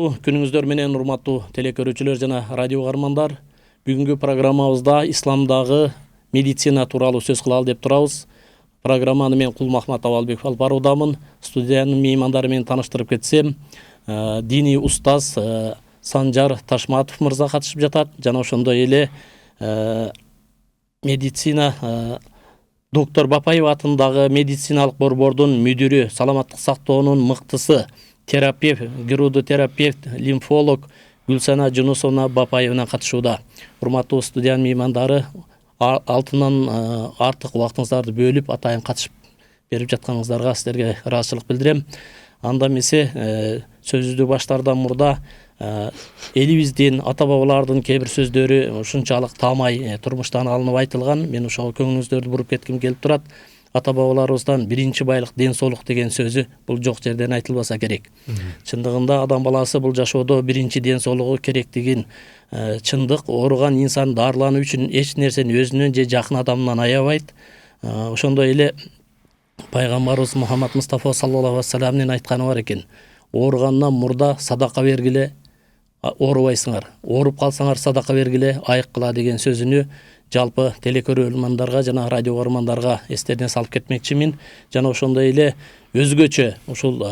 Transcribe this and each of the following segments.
Күнүңүздөр менен урматтуу телекөрүүчүлөр жана радио угармандар. Бүгүнкү программабызда исламдагы медицина тууралуу сөз кылалы деп турабыз. Программаны мен Кулмахмат Абалбеков алып баруудамын. Студиянын меймандары менен тааныштырып кетсем, диний устаз Санжар Ташматов мырза катышып жатат. Жана ошондой эле медицина доктор Бапаев атындагы медициналык борбордун мүдүрү, саламаттык сактоонун мыктысы, терапевт, гирудотерапевт, лимфолог Гүлсана Жунусовна Бапаевна катышууда. Урматтуу студиянын меймандары, алтынан артык убактыңыздарды бөлүп атайын катышып берип жатканыңыздарга сиздерге ыраазычылык билдирем. Анда эмесе сөзүздү баштаардан мурда элибиздин ата бабалардын кээ бир сөздөрү ушунчалык таамай турмуштан алынып айтылган. Мен ошого көңүлүңүздөрдү буруп кетким келип турат. Ата бабаларыбыздан биринчи байлык ден соолук деген сөзү бул жок жерден айтылбаса керек. Чындыгында адам баласы бул жашоодо биринчи ден соолугу керектигин, чындык ооруган инсан дарылануу үчүн эч нерсени өзүнөн же жакын адамынан аябайт. Ошондой эле пайгамбарыбыз Мухаммад Мустафа саллаллаху алейхи вассаламдын айтканы бар экен: ооругандан мурда садака бергиле, оорубайсыңар. Ооруп калсаңар садака бергиле, айык кыла деген сөзүнү жалпы телекөрөрмандарга жана радио угармандарга эстерине салып кетмекчимин. Жана ошондой эле өзгөчө ушул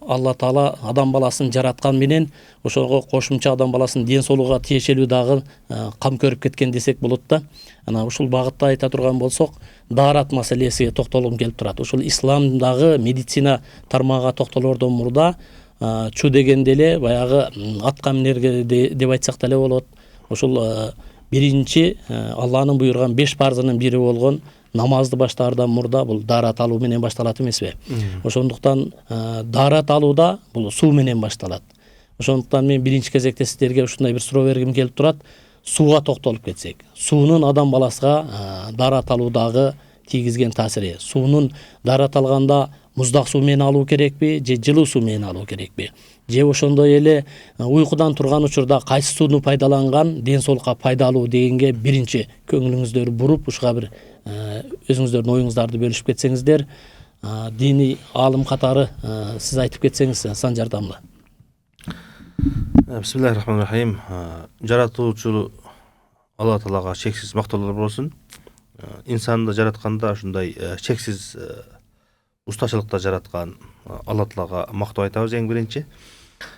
Алла Таала адам баласын жараткан менен ошого кошумча адам баласынын ден соолугуна тиешелүү дагы кам көрүп кеткен десек болот да. Ана ушул багытта айта турган болсок, даарат маселесине токтолгум келип турат. Ушул исламдагы медицина тармагына токтолордон мурда чу дегенде эле баягы атка минерге деп айтсак деле болот. Ушул биринчи Алланын буйруган 5 парзынын бири болгон намазды баштаардан мурда бул даарат алуу менен башталат эмеспи? Ошондуктан даарат алууда бул суу менен башталат. Ошондуктан мен биринчи кезекте сиздерге ушундай бир суроо бергим келип турат. Сууга токтолуп кетсек, суунун адам баласына даарат алуудагы тийгизген таасири. Суунун даарат алганда муздак суу менен алуу керекпи же жылуу суу менен алуу керекпи? Же ошондой эле уйкудан турган учурда кайсы сууну пайдаланган ден соолукка пайдалуу дегенге биринчи көңүлүңүздөрдү буруп, ушуга бир өзүңүздөрдүн оюңуздарды бөлүшүп кетсеңиздер, диний аалым катары сиз айтып кетсеңиз, Санжар дамла. Бисмиллахиррахманиррахим. Жаратуучу Алла Таалага чексиз мактоолор болсун. Инсанды жаратканда ушундай чексиз устачылыкта жараткан Алла Таалага мактоо айтабыз эң биринчи.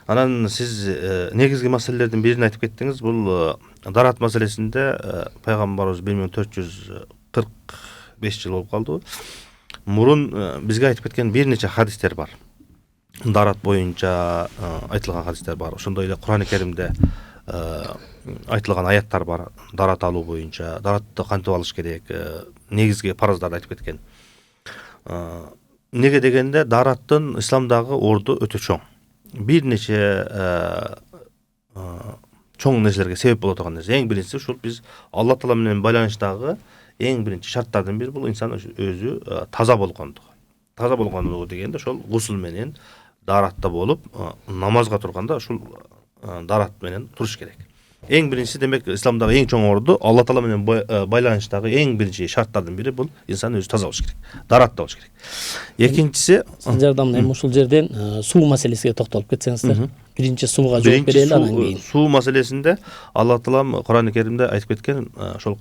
Анан сиз негизги маселелердин бирин айтып кеттиңиз. Бул даарат маселесинде пайгамбарыбыз 1445 жыл болуп калды. Мурун бизге айтып кеткен бир нече хадистер бар. Даарат боюнча айтылган хадистер бар. Ошондой эле Кур'ан-ы Керимде айтылган аяттар бар. Даарат алуу боюнча, дааратты кантип алыш керек, негизги парыздарды айтып кеткен. Неге дегенде даараттын исламдагы орду өтө чоң. Бир нече чоң нерселерге себеп боло турган нерсе. Эң биринчиси ушул биз Алла Таала менен байланыштагы эң биринчи шарттардын бири бул инсан өзү таза болгондугу. Таза болгондугу дегенде ошол гусул менен дааратта болуп намазга турганда ушул даарат менен туруш керек. Эң биринчиси демек исламдагы эң чоң орду Алла Таала менен байланыштагы эң биринчи шарттардын бири бул инсан өзү таза болуш керек. Дааратта болуш керек. Экинчиси Санжардан эми ушул жерден суу маселесине токтолуп кетсеңиздер. Биринчи сууга жооп берели, анан кийин. Суу маселесинде Алла Таала Кур'ан-ы Керимде айтып кеткен, ошол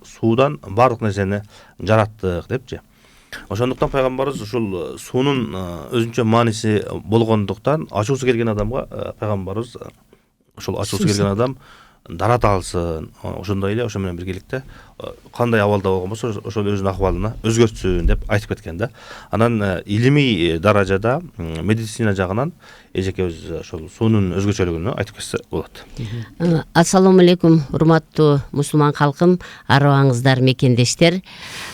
суудан бардык нерсени жараттык депчи. Ошондуктан пайгамбарыбыз ушул суунун өзүнчө мааниси болгондуктан ачуусу келген адамга пайгамбарыбыз ошол ачуусу келген адам даарат алсын. Ошондой эле ошо менен биргеликте кандай абалда болгон болсо ошол өзүнүн акыбалына өзгөртсүн деп айтып кеткен да. Анан илимий даражада медицина жагынан эжекебиз ошол суунун өзгөчөлүгүнү айтып кетсе болот. Ассаламу алейкум, урматтуу мусулман калкым, арыбаңыздар, мекендештер.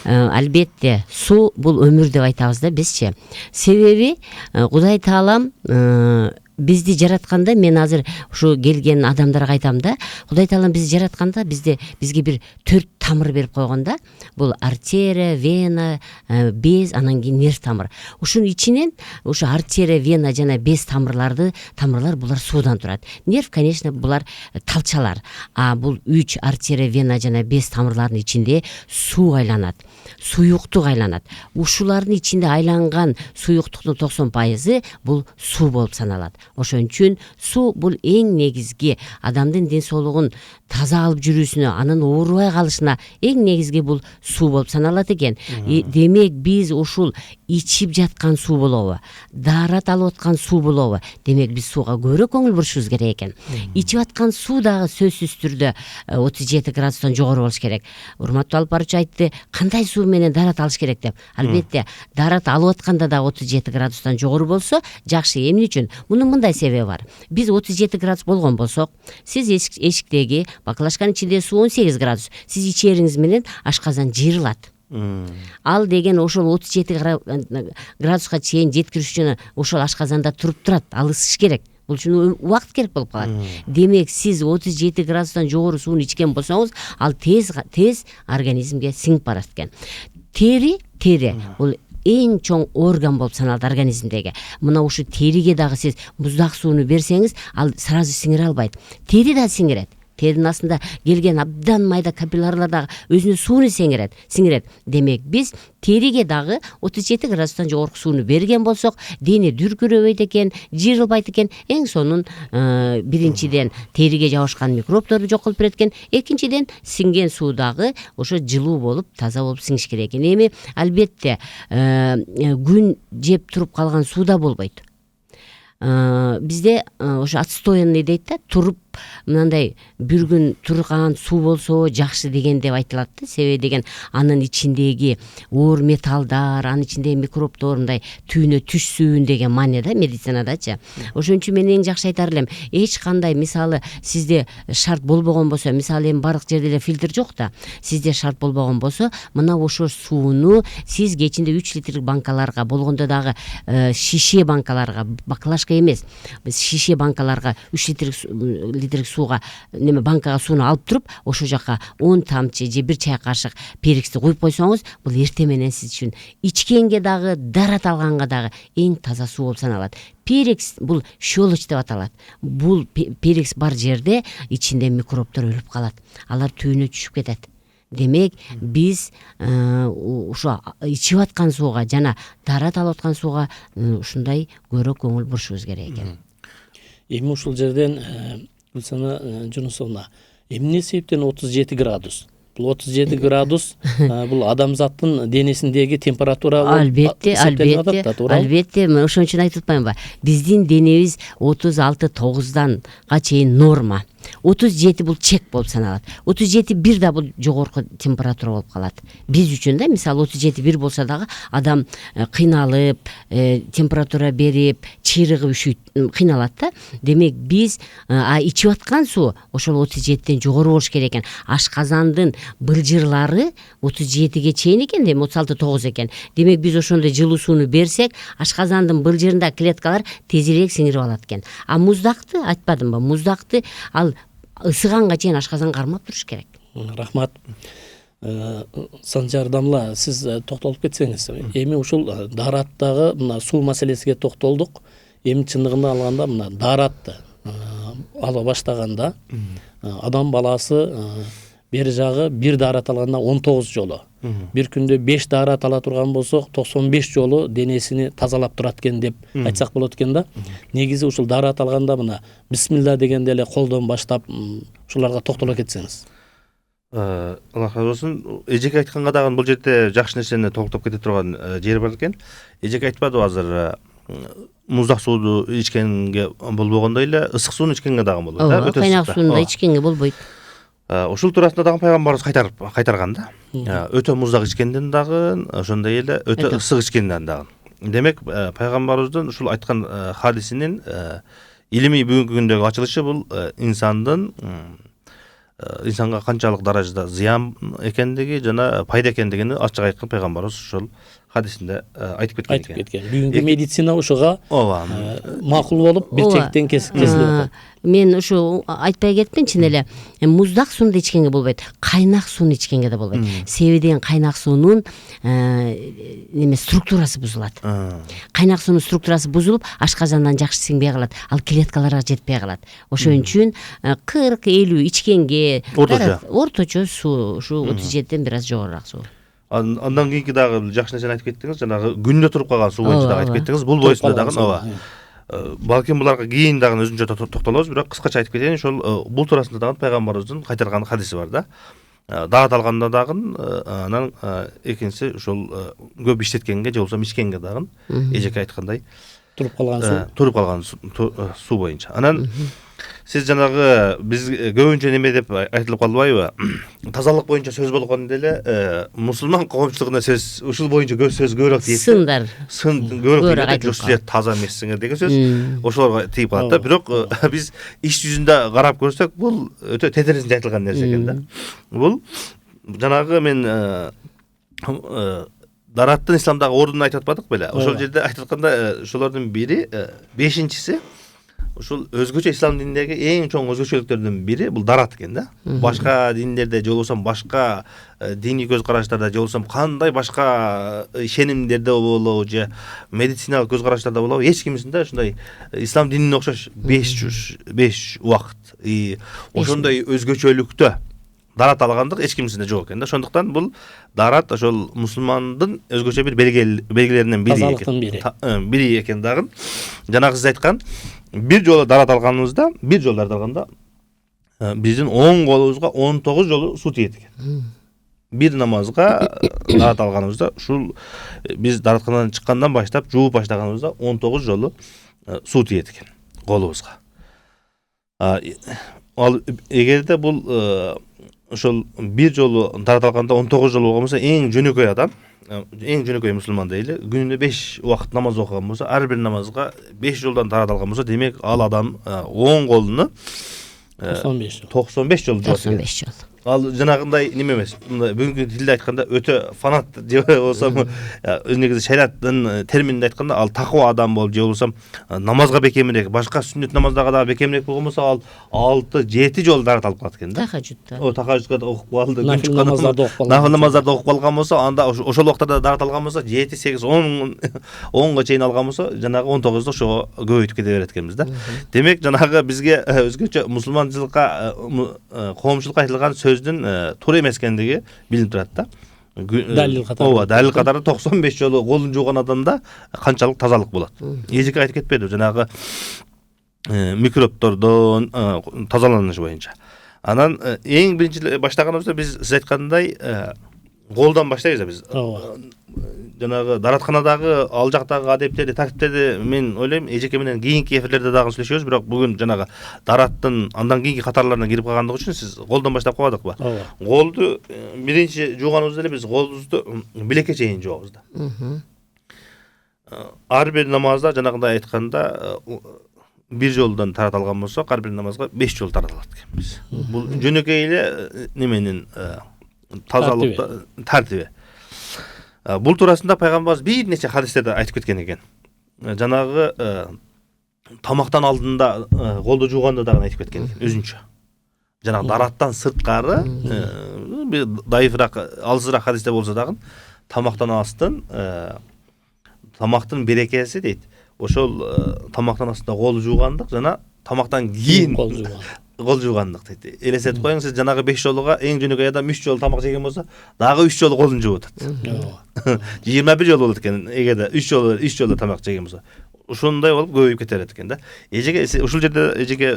Албетте суу бул өмүр деп айтабыз да бизчи. Себеби Кудай Таалам бизди жаратканда, мен азыр ушу келген адамдарга айтам да, Кудай Таалам бизди жаратканда бизге бир 4 тамыр берип койгон да. Бул артерия, вена, без, анан кийин нерв тамыр. Ушунун ичинен ушу артерия, вена жана без тамырлар булар суудан турат. Нерв, конечно, булар талчалар. А бул 3 артерия, вена жана без тамырлардын ичинде суу айланат. Суюктук айланат. Ушулардын ичинде айланган суюктуктун 90% бул суу болуп саналат. Ошон үчүн суу бул эң негизги адамдын ден соолугун таза алып жүрүүсүнө, анын оорубай калышына эң негизги бул суу болуп саналат экен. Демек биз ушул ичип жаткан суу болобу, даарат алып аткан суу болобу, демек биз сууга көбүрөөк көңүл бурушубуз керек экен. Ичип аткан суу дагы сөзсүз түрдө 37 градустан жогору болуш керек. Урматтуу алып баруучу айтты, кандай суу менен даарат алыш керек деп. Албетте, даарат алып атканда да 37 градустан жогору болсо жакшы. Эмне үчүн? Мунун мындай себеби бар. Биз 37 градус болгон болсок, сиз эшиктеги баклажканын ичиндеги суу 18 градус. Сиз ичериңиз менен ашказан жыйрылат. Ал деген ошол 37 градуска чейин жеткириш үчүн ошол ашказанда туруп турат, ал ысыш керек. Бул үчүн убакыт керек болуп калат. Демек сиз 37 градустан жогору сууну ичкен болсоңуз, ал тез организмге сиңип барат экен. Тери бул эң чоң орган болуп саналат организмдеги. Мына ушу териге дагы сиз муздак сууну берсеңиз, ал сразу сиңире албайт. Тери да сиңирет. Теринин астында келген абдан майда капилларлар дагы өзүнүн сууну сиңирет. Демек биз териге дагы 37 градустан жогорку сууну берген болсок, дене дүркүрөбөйт экен, жыйрылбайт экен. Эң сонун биринчиден териге жабышкан микробдорду жок кылып берет экен. Экинчиден сиңген суу дагы ошо жылуу болуп, таза болуп сиңиш керек экен. Эми албетте күн жеп туруп калган суу да болбойт. Бизде ошо отстоянный дейт да, туруп мындай бир күн турган суу болсо жакшы деген деп айтылат да. Себеби деген анын ичиндеги оор металлдар, анын ичиндеги микробдор мындай түйүнө түшсүн деген маанеда медицинадачы. Ошон үчүн мен эң жакшы айтар элем, эч кандай мисалы сизде шарт болбогон болсо, мисалы эми бардык жерде эле фильтр жок да, сизде шарт болбогон болсо, мына ошо сууну сиз кечинде 3 литрдик банкаларга, болгондо дагы шише банкаларга, баклажка эмес, шише банкаларга 3 литрдик сууга, банкага сууну алып туруп, ошо жака 10 тамчы же 1 чай кашык перексти куюп койсоңуз, бул эртең менен сиз үчүн ичкенге дагы, даарат алганга дагы эң таза суу болуп саналат. Перекс бул щелочь деп аталат. Бул перекс бар жерде ичинде микробдор өлүп калат. Алар түйүнө түшүп кетет. Демек биз ошо ичип аткан сууга жана даарат алып аткан сууга ушундай көбүрөөк көңүл бурушубуз керек экен. Эми ушул жерден Гүлсана Жунусовна, эмне себептен 37 градус? Бул 37 градус бул адамзаттын денесиндеги температура болуп эсептелип атат, туура? Албетте, мен ошон үчүн айтып атпаймынбы? Биздин денебиз 36-9га чейин норма. 37 бул чек болуп саналат. 37-1 да бул жогорку температура болуп калат. Биз үчүн да, мисалы 37-1 болсо дагы адам кыйналып, температура берип, чыйрыгып ушүйт, кыйналат да. Демек биз ичип аткан суу ошол 37ден жогору болуш керек экен. Ашказандын былжырлары 37ге чейин экен, эми 36-9 экен. Демек биз ошондой жылуу сууну берсек, ашказандын былжырында клеткалар тезирээк сиңирип алат экен. А муздакты айтпадымбы? Муздакты ал ысыганга чейин ашказан кармап туруш керек. Рахмат. Санжар Дамла, сиз токтолуп кетсеңиз. Эми ушул даараттагы мына суу маселесиге токтолдук. Эми чындыгында алганда мына дааратты ала баштаганда адам баласы бери жагы бир даарат алганда 19 жолу. Бир күндө 5 даарат ала турган болсок, 95 жолу денесини тазалап турат экен деп айтсак болот экен да. Негизи ушул даарат алганда мына бисмилла дегенде эле колдон баштап ушуларга токтоло кетсеңиз. Алла разы болсун. Эжеке айтканга дагы бул жерде жакшы нерсени токтоп кете турган жери бар экен. Эжеке айтпадыбы азыр муздак сууну ичкенге болбогондой эле ысык сууну ичкенге дагы болот да, өтө кайнак сууну да ичкенге болбойт. Ушул туурасында дагы пайгамбарыбыз кайтарган да. Өтө муздак ичкенден дагы, ошондой эле өтө ысык ичкенден дагы. Демек, пайгамбарыбыздын ушул айткан хадисинин илимий бүгүнкү күндөгү ачылышы бул инсанга канчалык даражада зыян экендиги жана пайда экендигини ачык айткан пайгамбарыбыз ушул хадисинде айтып кеткен экен. Бүгүнкү медицина ушуга макул болуп бир чектен кесилип атат. Мен ушу айтпай кетпенчи эле, муздак сууну ичкенге болбойт, кайнак сууну ичкенге да болбойт. Себеби деген кайнак суунун структурасы бузулат. Кайнак суунун структурасы бузулуп, ашказандан жакшы сиңбей калат, ал клеткаларга жетпей калат. Ошон үчүн 40-50 ичкенге орточо суу, ушу 37ден бир аз жогорураак суу. Андан кийинки дагы жакшы нерсени айтып кеттиңиз, жанагы күндө туруп калган суу боюнча дагы айтып кеттиңиз. Бул боюнча дагы балким буларга кийин дагы өзүнчө токтолобуз, бирок кыскача айтып кетейин. Ошол бул туурасында дагы пайгамбарыбыздын кайтарган хадиси бар да. Даат алганда дагы анан экинчиси ошол көп иштеткенге же болбосо ичкенге дагы эжеке айткандай туруп калган суу боюнча. Анан сиз жанагы биз көбүнчө неме деп айтылып калбайбы? Тазалык боюнча сөз болгондо эле мусулман коомчулугуна сөз ушул боюнча сөз көбүрөөк тийет. Сын көбүрөөк айтылып калат. Таза эмессиңер деген сөз ошолорго тийип калат да. Бирок биз иш жүзүндө карап көрсөк, бул өтө тетирисинче айтылган нерсе экен да. Бул жанагы мен дараттын исламдагы ордун айтып атпадык беле? Ошол жерде айтып атканда ошолордун бири, бешинчиси ушул өзгөчө ислам дининдеги эң чоң өзгөчөлүктөрдүн бири бул дарат экен да. Башка диндерде же болбосо башка диний көз караштарда же болбосо кандай башка ишенимдерде болобу же медициналык көз караштарда болобу, эч кимисинде ушундай ислам динине окшош 5 убакыт ошондой өзгөчөлүктө дарат алгандык эч кимисинде жок экен да. Ошондуктан бул дарат ошол мусулмандын өзгөчө бир белгилеринен бири экен дагы. Жанагы сиз айткан бир жолу дарат алганыбызда, биздин оң колубузга 19 жолу суу тиет экен. Бир намазга дарат алганыбызда, ушул биз даратканадан чыккандан баштап жууп баштаганыбызда 19 жолу суу тиет экен колубузга. Ал эгерде бул ошол бир жолу дарат алганда 19 жолу болгон болсо, эң жөнөкөй адам, эң жөнөкөй мусулман дейли, күнүнө 5 убакыт намаз окуган болсо, ар бир намазга 5 жолдан дарат алган болсо, демек ал адам оң колуну 95 жолу жуат. 95 жол. Ал жанагындай неме эмес. Бүгүнкү тилде айтканда өтө фанат же болсо негизи шариаттын термининде айтканда ал таква адам болуп же болсо намазга бекемирээк, башка сүннөт намаздага дагы бекемирээк болгон болсо, ал 6-7 жол дарат алып калат экен да. Тахажжудда. Тахажжудда окуп калды. Нафил намаздарды окуп калган болсо, анда ошол убактарда дарат алган болсо 7, 8, 10га чейин алган болсо, жанагы 19-ду ошого көбөйтүп кете берет экенбиз да. Демек жанагы бизге өзгөчө мусулманчылыкка, коомчулукка айтылган сөздүн туура эмес экендиги билинип турат да. Далил катары 95 жолу колун жууган адамда канчалык тазалык болот. Эжеке айтып кетпеди жанагы микробтордон тазаланыш боюнча. Анан эң биринчи баштаганыбызда сиз айткандай колдон баштайбыз биз. Жанагы даратканадагы ал жактагы адептерди, тартиптерди мен ойлойм эжеке менен кийинки эфирлерде дагы сүйлөшөбүз, бирок бүгүн жанагы дараттын андан кийинки катарларына кирип калгандыгы үчүн сиз колдон баштап калбадыкпы? Колду биринчи жууганыбызда эле биз колубузду билекке чейин жуабыз да. Ар бир намазда жанагындай айтканда бир жолдон тарат алган болсо, ар бир намазга 5 жол тарат алат экенбиз. Бул жөнөкөй эле неменин тазалыкта тартиби. Бул туурасында пайгамбарыбыз бир нече хадистерде айтып кеткен экен. Жанагы тамактан алдында колду жууганда дагы айтып кеткен экен өзүнчө. Жанагы дараттан сырткары бир дайыфыраак, алсызыраак хадисте болсо дагы тамактан астын тамактын берекеси дейт. Ошол тамактан астында кол жуугандык жана тамактан кийин кол жуугандык дейт. Элестетип коюңуз, сиз жанагы 5 жолуга эң жөнөкөй адам 3 жолу тамак жеген болсо, дагы 3 жолу колун жууп атат. 21 жол болот экен эгерде 3 жолу тамак жеген болсо. Ушундай болуп көбөйүп кете берет экен да. Эжеке ушул жерде эжеке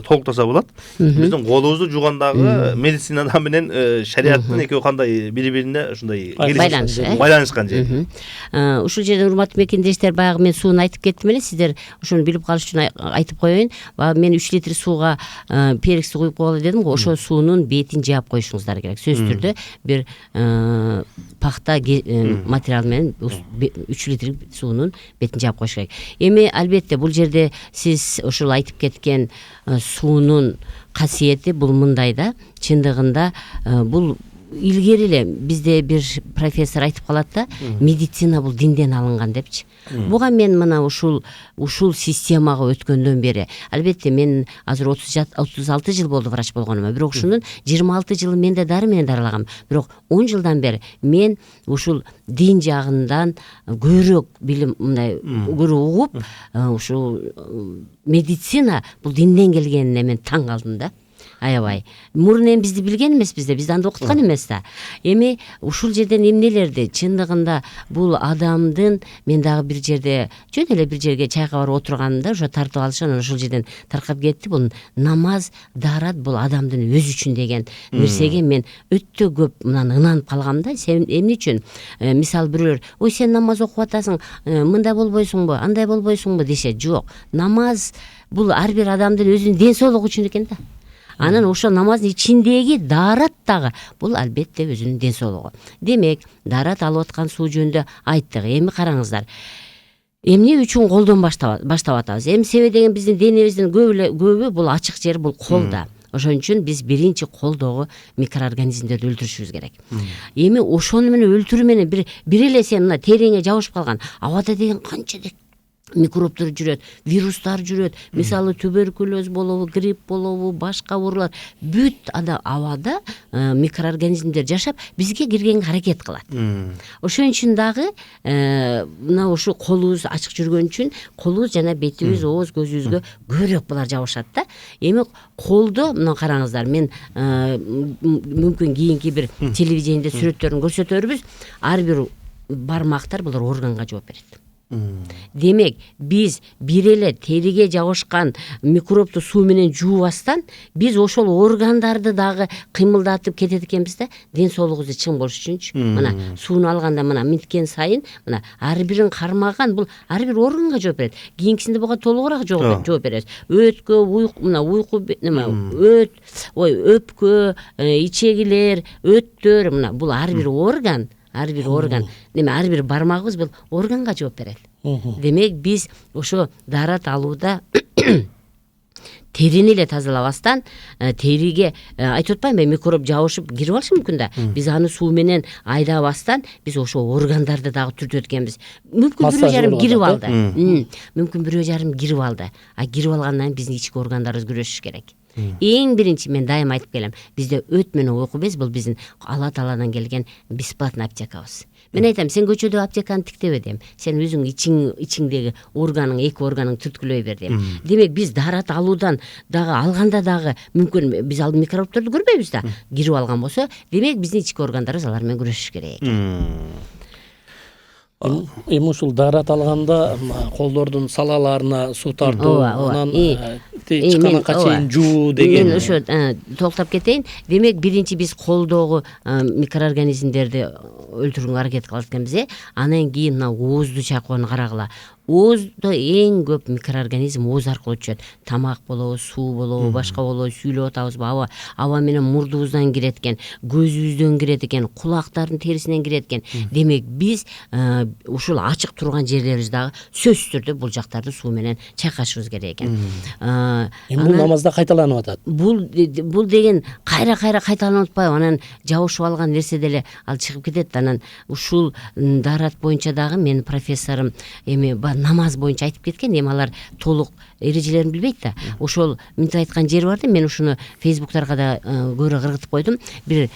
толуктаса болот. Биздин колубузду жуугандагы медицина менен шариаттын экөө кандай бири-бирине ушундай байланышкан жери. Ушул жерде урматтуу мекендештер, баягы мен сууну айтып кеттим эле, сиздер ошону билип калыш үчүн айтып коеюн. Мен 3 литр сууга перекс куюп коелу дедим го, ошол суунун бетин жаап коюшуңуздар керек. Сөзсүз түрдө бир пахта материал менен 3 литр суунун бетин жаап коюш керек. Эми албетте бул жерде сиз ошол айтып кеткен суунун касиети бул мындай да, чындыгында бул илгери эле бизде бир профессор айтып калат да, медицина бул динден алынган депчи. Буга мен мына ушул системага өткөндөн бери, албетте мен азыр 36 жыл болду врач болгонума, бирок ушунун 26 жылы мен да дары менен даралагам. Бирок 10 жылдан бери мен ушул дин жагынан көбүрөөк билим, мындай көрүп угуп, ушул медицина бул динден келгенине мен таң калдым да. аябай мурун эми бизди билген эмеспиз да, бизди анда окуткан эмес да. Эми ушул жерден эмнелерди чындыгында бул адамдын, мен дагы бир жерде жөн эле бир жерге чайга барып отурганымда ошо тартып алышып анан ушул жерден таркап кетти. Бул намаз, даарат бул адамдын өзү үчүн деген нерсеге мен өтө көп мынаны ынанып калгам да. Сен эмне үчүн мисалы бирөөлөр ой сен намаз окуп атасың, мындай болбойсуңбу, андай болбойсуңбу десе, жок. Намаз бул ар бир адамдын өзүнүн ден соолугу үчүн экен да. Анан ошо намаздын ичиндеги даарат дагы бул албетте өзүнүн ден соолугу. Демек, даарат алып аткан суу жөнүндө айттык. Эми караңыздар. Эмне үчүн колдон баштап атабыз? Эми себеби деген биздин денебиздин көбү бул ачык жер, бул колда. Ошон үчүн биз биринчи колдогу микроорганизмдерди өлтүрүшүбүз керек. Эми ошону менен өлтүрүү менен бир эле сен мына териңе жабышып калган абада деген канча микробтор жүрөт, вирустар жүрөт. Мисалы туберкулез болобу, грипп болобу, башка оорулар бүт абада микроорганизмдер жашап, бизге киргенге аракет кылат. Ошон үчүн дагы мына ушу колубуз ачык жүргөн үчүн колубуз жана бетибиз, ооз, көзүбүзгө көбүрөөк булар жабышат да. Эми колдо мына караңыздар, мен мүмкүн кийинки бир телевидениеде сүрөттөрүн көрсөтөрбүз. Ар бир бармактар булар органга жооп берет. Демек, биз бир эле териге жабышкан микробду суу менен жуубастан, биз ошол органдарды дагы кыймылдатып кетет экенбиз да. Ден соолугубузду чың болуш үчүнчү. Мына сууну алганда мына мынткен сайын мына ар бирин кармаган бул ар бир органга жооп берет. Кийинкисинде буга толугураак жооп беребиз. Өткө, уйку, өпкө, ичегилер, өттөр, мына бул ар бир орган, ар бир бармагыбыз бул органга жооп берет. Демек, биз ошо даарат алууда терини эле тазалабастан, териге айтып атпаймынбы, микроб жабышып кирип алышы мүмкүн да. Биз аны суу менен айдабастан, биз ошо органдарды дагы түртөт экенбиз. Мүмкүн бирөө жарым кирип алды. Мүмкүн бирөө жарым кирип алды. А кирип алгандан биздин ички органдарыбыз күрөшүш керек. Эң биринчи мен дайым айтып келем, бизде өт менен уйку без, бул биздин Алла Тааладан келген бесплатный аптекабыз. Мен айтам, сен көчөдө аптеканы тиктебе дейм. Сен өзүң ичиңдеги органың, эки органың түрткүлөй бер дейм. Демек, биз даарат алуудан дагы алганда дагы мүмкүн биз ал микробторду көрбөйбүз да. Кирип алган болсо, демек биздин ички органдарыбыз алар менен күрөшүш керек. Эми ушул даарат алганда колдордун салаларына суу тартуу, анан чыкканакка чейин жуу деген. Мен ошо токтоп кетейин. Демек, биринчи биз колдогу микроорганизмдерди өлтүрүүгө аракет кылат экенбиз. Анан кийин мына оозду чайкоону карагыла. Ооздо эң көп микроорганизм ооз аркылуу өтүшөт. Тамак болобу, суу болобу, башка болобу, сүйлөп атабызбы, аба менен мурдубуздан кирет экен, көзүбүздөн кирет экен, кулактардын терисинен кирет экен. Демек, биз ушул ачык турган жерлерибиз дагы сөзсүз түрдө бул жактарды суу менен чайкашыбыз керек экен. Бул намазда кайталанып атат. Бул деген кайра кайталанып атпайбы? Анан жабышып алган нерсе деле ал чыгып кетет. Анан ушул даарат боюнча дагы менин профессорум эми намаз боюнча айтып кеткен, эми алар толук эрежелерин билбейт да. Ошол мынтип айткан жери бар да, мен ушуну фейсбуктарга да көрө кыргытып койдум. Бир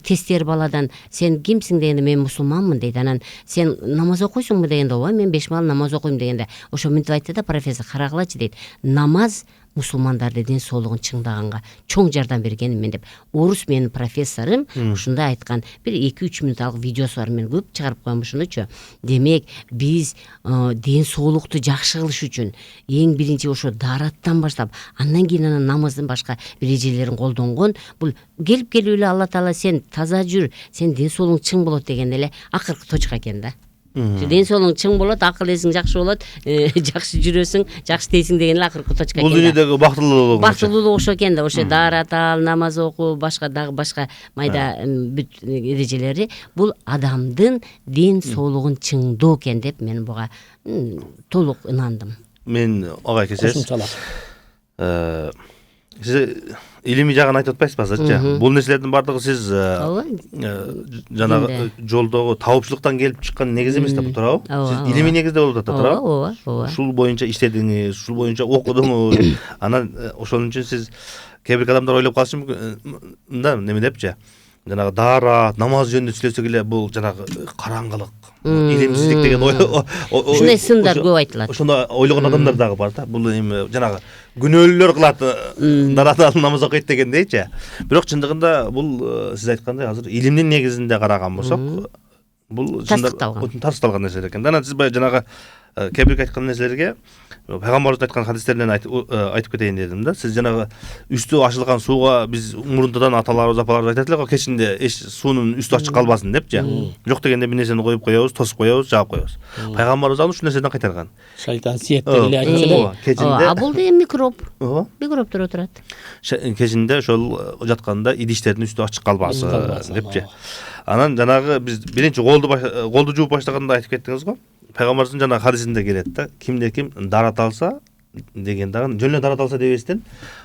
тесттер баладан, сен кимсиң дегенде, мен мусулманмын дейт. Анан сен намаз окуйсуңбу дегенде, ооба мен 5 маал намаз окуйм дегенде, ошо мынтип айтты да профессор, карагылачы дейт. Намаз мусулмандарды ден соолугун чыңдаганга чоң жардам берген мен деп. Орус менин профессорум ушундай айткан. Бир 2-3 мүнөттүк видеосу бар, мен көп чыгарып коем ушунучу. Демек, биз ден соолукту жакшы кылыш үчүн эң биринчи ошо даараттан баштап, андан кийин намаздын башка эрежелерин колдонгон. Бул келип эле Алла Таала сен таза жүр, сен ден соолугуң чың болот деген эле акыркы точка экен да. Ден соолугуң чың болот, акыл эсиң жакшы болот, жакшы жүрөсүң, жакшы дейсиң деген эле акыркы точка экен. Бул дүйнөдөгү бактылуулук ошо экен да. Ошо даарат ал, намаз окуу, башка майда бүт эрежелери бул адамдын ден соолугун чыңдоо экен деп мен буга толук ынандым. Мен ага кесес. Сиз илимий жагын айтып атпайсызбы азырчы? Бул нерселердин бардыгы сиз жанагы жолдогу таапчылыктан келип чыккан негиз эмес да, туурабы? Сиз илимий негизде болуп атат, туурабы? Ооба. Ушул боюнча иштедиңиз, ушул боюнча окудуңуз. Анан ошон үчүн сиз кээ бир адамдар ойлоп калышы мүмкүн да, неме депчи? жанагы дара, намаз жөнүндө сүйлөсөк эле бул жанагы караңгылык, илимсиздик деген ушундай сындар көп айтылат. Ошондо ойлогон адамдар дагы бар да. Бул эми жанагы күнөөлөр кылат, даратал намаз окуйт дегендейчи. Бирок чындыгында бул сиз айткандай азыр илимдин негизинде караган болсок, бул тастыкталган нерселер экен. Анан сиз баягы жанагы кепилик айткан нерселерге пайгамбарыбыз айткан хадистеринен айтып кетейин дедим да. Сиз жанагы үстү ачылган сууга биз мурунтадан аталарыбыз, апаларыбыз айтат эле го, кечинде суунун үстү ачык калбасын депчи. Жок дегенде бир нерсени коюп коебуз, тосуп коебуз, жаап коебуз. Пайгамбарыбыз аны ушул нерседен кайтарган. Шайтан сиеттер эле айтса эле. Кечинде. А бул деген микроб. Микробтор отурат. Кечинде ошол жатканда идиштердин үстү ачык калбасын депчи. Анан жанагы биз биринчи колду жууп баштаганда айтып кеттиңиз го. Пайгамбарыбыздын жанагы хадисинде келет да. Кимде ким дарат алса деген дагы жөн эле дарат алса дебестен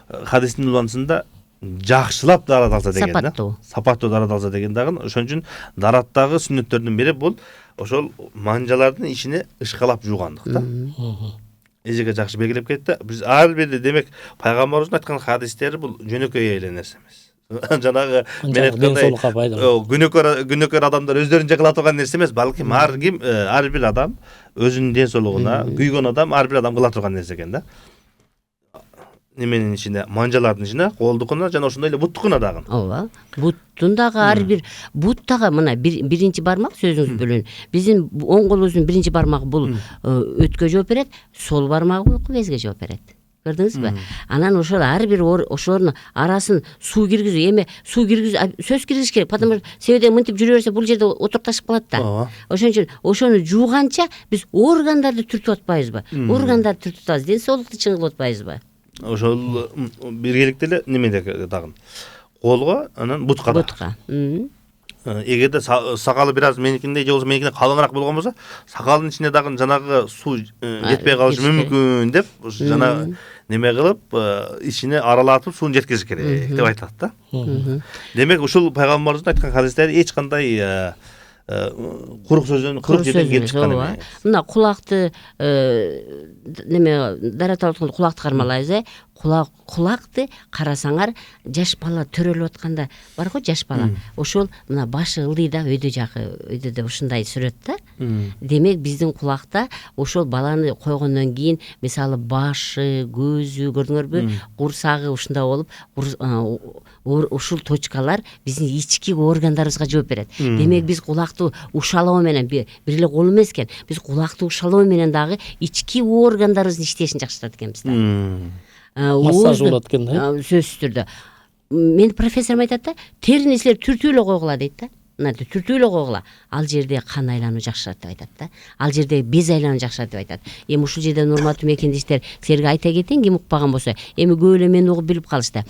хадистин уланысында жакшылап дарат алса деген да. Сапаттуу дарат алса деген дагы. Ошон үчүн дараттагы сүннөттөрдүн бири бул ошол манжалардын ичине ышкалап жуугандык да. Эжеге жакшы белгилеп кетти. Биз ар бир демек пайгамбарыбыздын айткан хадистери бул жөнөкөй эле нерсе эмес. Жанагы мен айткандай күнөкөр адамдар өздөрүн жакылап турган нерсе эмес, балким ар бир адам өзүнүн ден соолугуна күйгөн адам ар бир адам кыла турган нерсе экен да. Неменин ичине, манжалардын ичине, колдукуна жана ошондой эле буттукуна дагы. Ооба. Буттун дагы ар бир бут дагы мына биринчи бармак сөзүңүз бөлүн. Биздин оң колубуздун биринчи бармагы бул өткө жооп берет, сол бармагы уйку безге жооп берет. Көрдүңүзбү? Анан ошол ар бир ошонун арасын суу киргизүү, сөз киргизиш керек. Потому что себеби мынтип жүрө берсе бул жерде отурташып калат да. Ошон үчүн ошону жууганча биз органдарды түртүп атпайбызбы? Органдарды түртүп атабыз, ден соолукту чыңгылап атпайбызбы? Ошол биргеликте эле немеде дагы. Колго, анан бутка. Бутка. Эгерде сакалы бир аз меникиндей же болбосо меникинден калыңыраак болгон болсо, сакалдын ичине дагы жанагы суу жетпей калышы мүмкүн деп жана неме кылып, ичине аралатып сууну жеткизиш керек деп айтат да. Демек ушул пайгамбарыбыздын айткан хадистери эч кандай курук сөздөн, курук жерден келип чыккан эмес. Мына кулакты неме дарат алып кулакты кармалайбыз, кулакты карасаңар, жаш бала төрөлүп атканда бар го жаш бала. Ошол мына башы ылдый да, өйдө ушундай сүрөт да. Демек биздин кулакта ошол баланы койгондон кийин мисалы башы, көзү, көрдүңөрбү, курсагы ушундай болуп, ушул точкалар биздин ички органдарыбызга жооп берет. Демек биз кулакты ушалоо менен бир эле кол эмес экен, биз кулакты ушалоо менен дагы ички органдарыбыздын иштешин жакшыртат экенбиз да. Массаж болот экен да. Сөзсүз түрдө. Мен профессорум айтат да, терини силер түртүп эле койгула дейт да. Мына түртүп эле койгула. Ал жерде кан айлануу жакшырат деп айтат да. Ал жерде без айлануу жакшырат деп айтат. Эми ушул жерден урматтуу мекендештер, силерге айта кетейин, ким укпаган болсо, эми көп эле мени угуп билип калышты.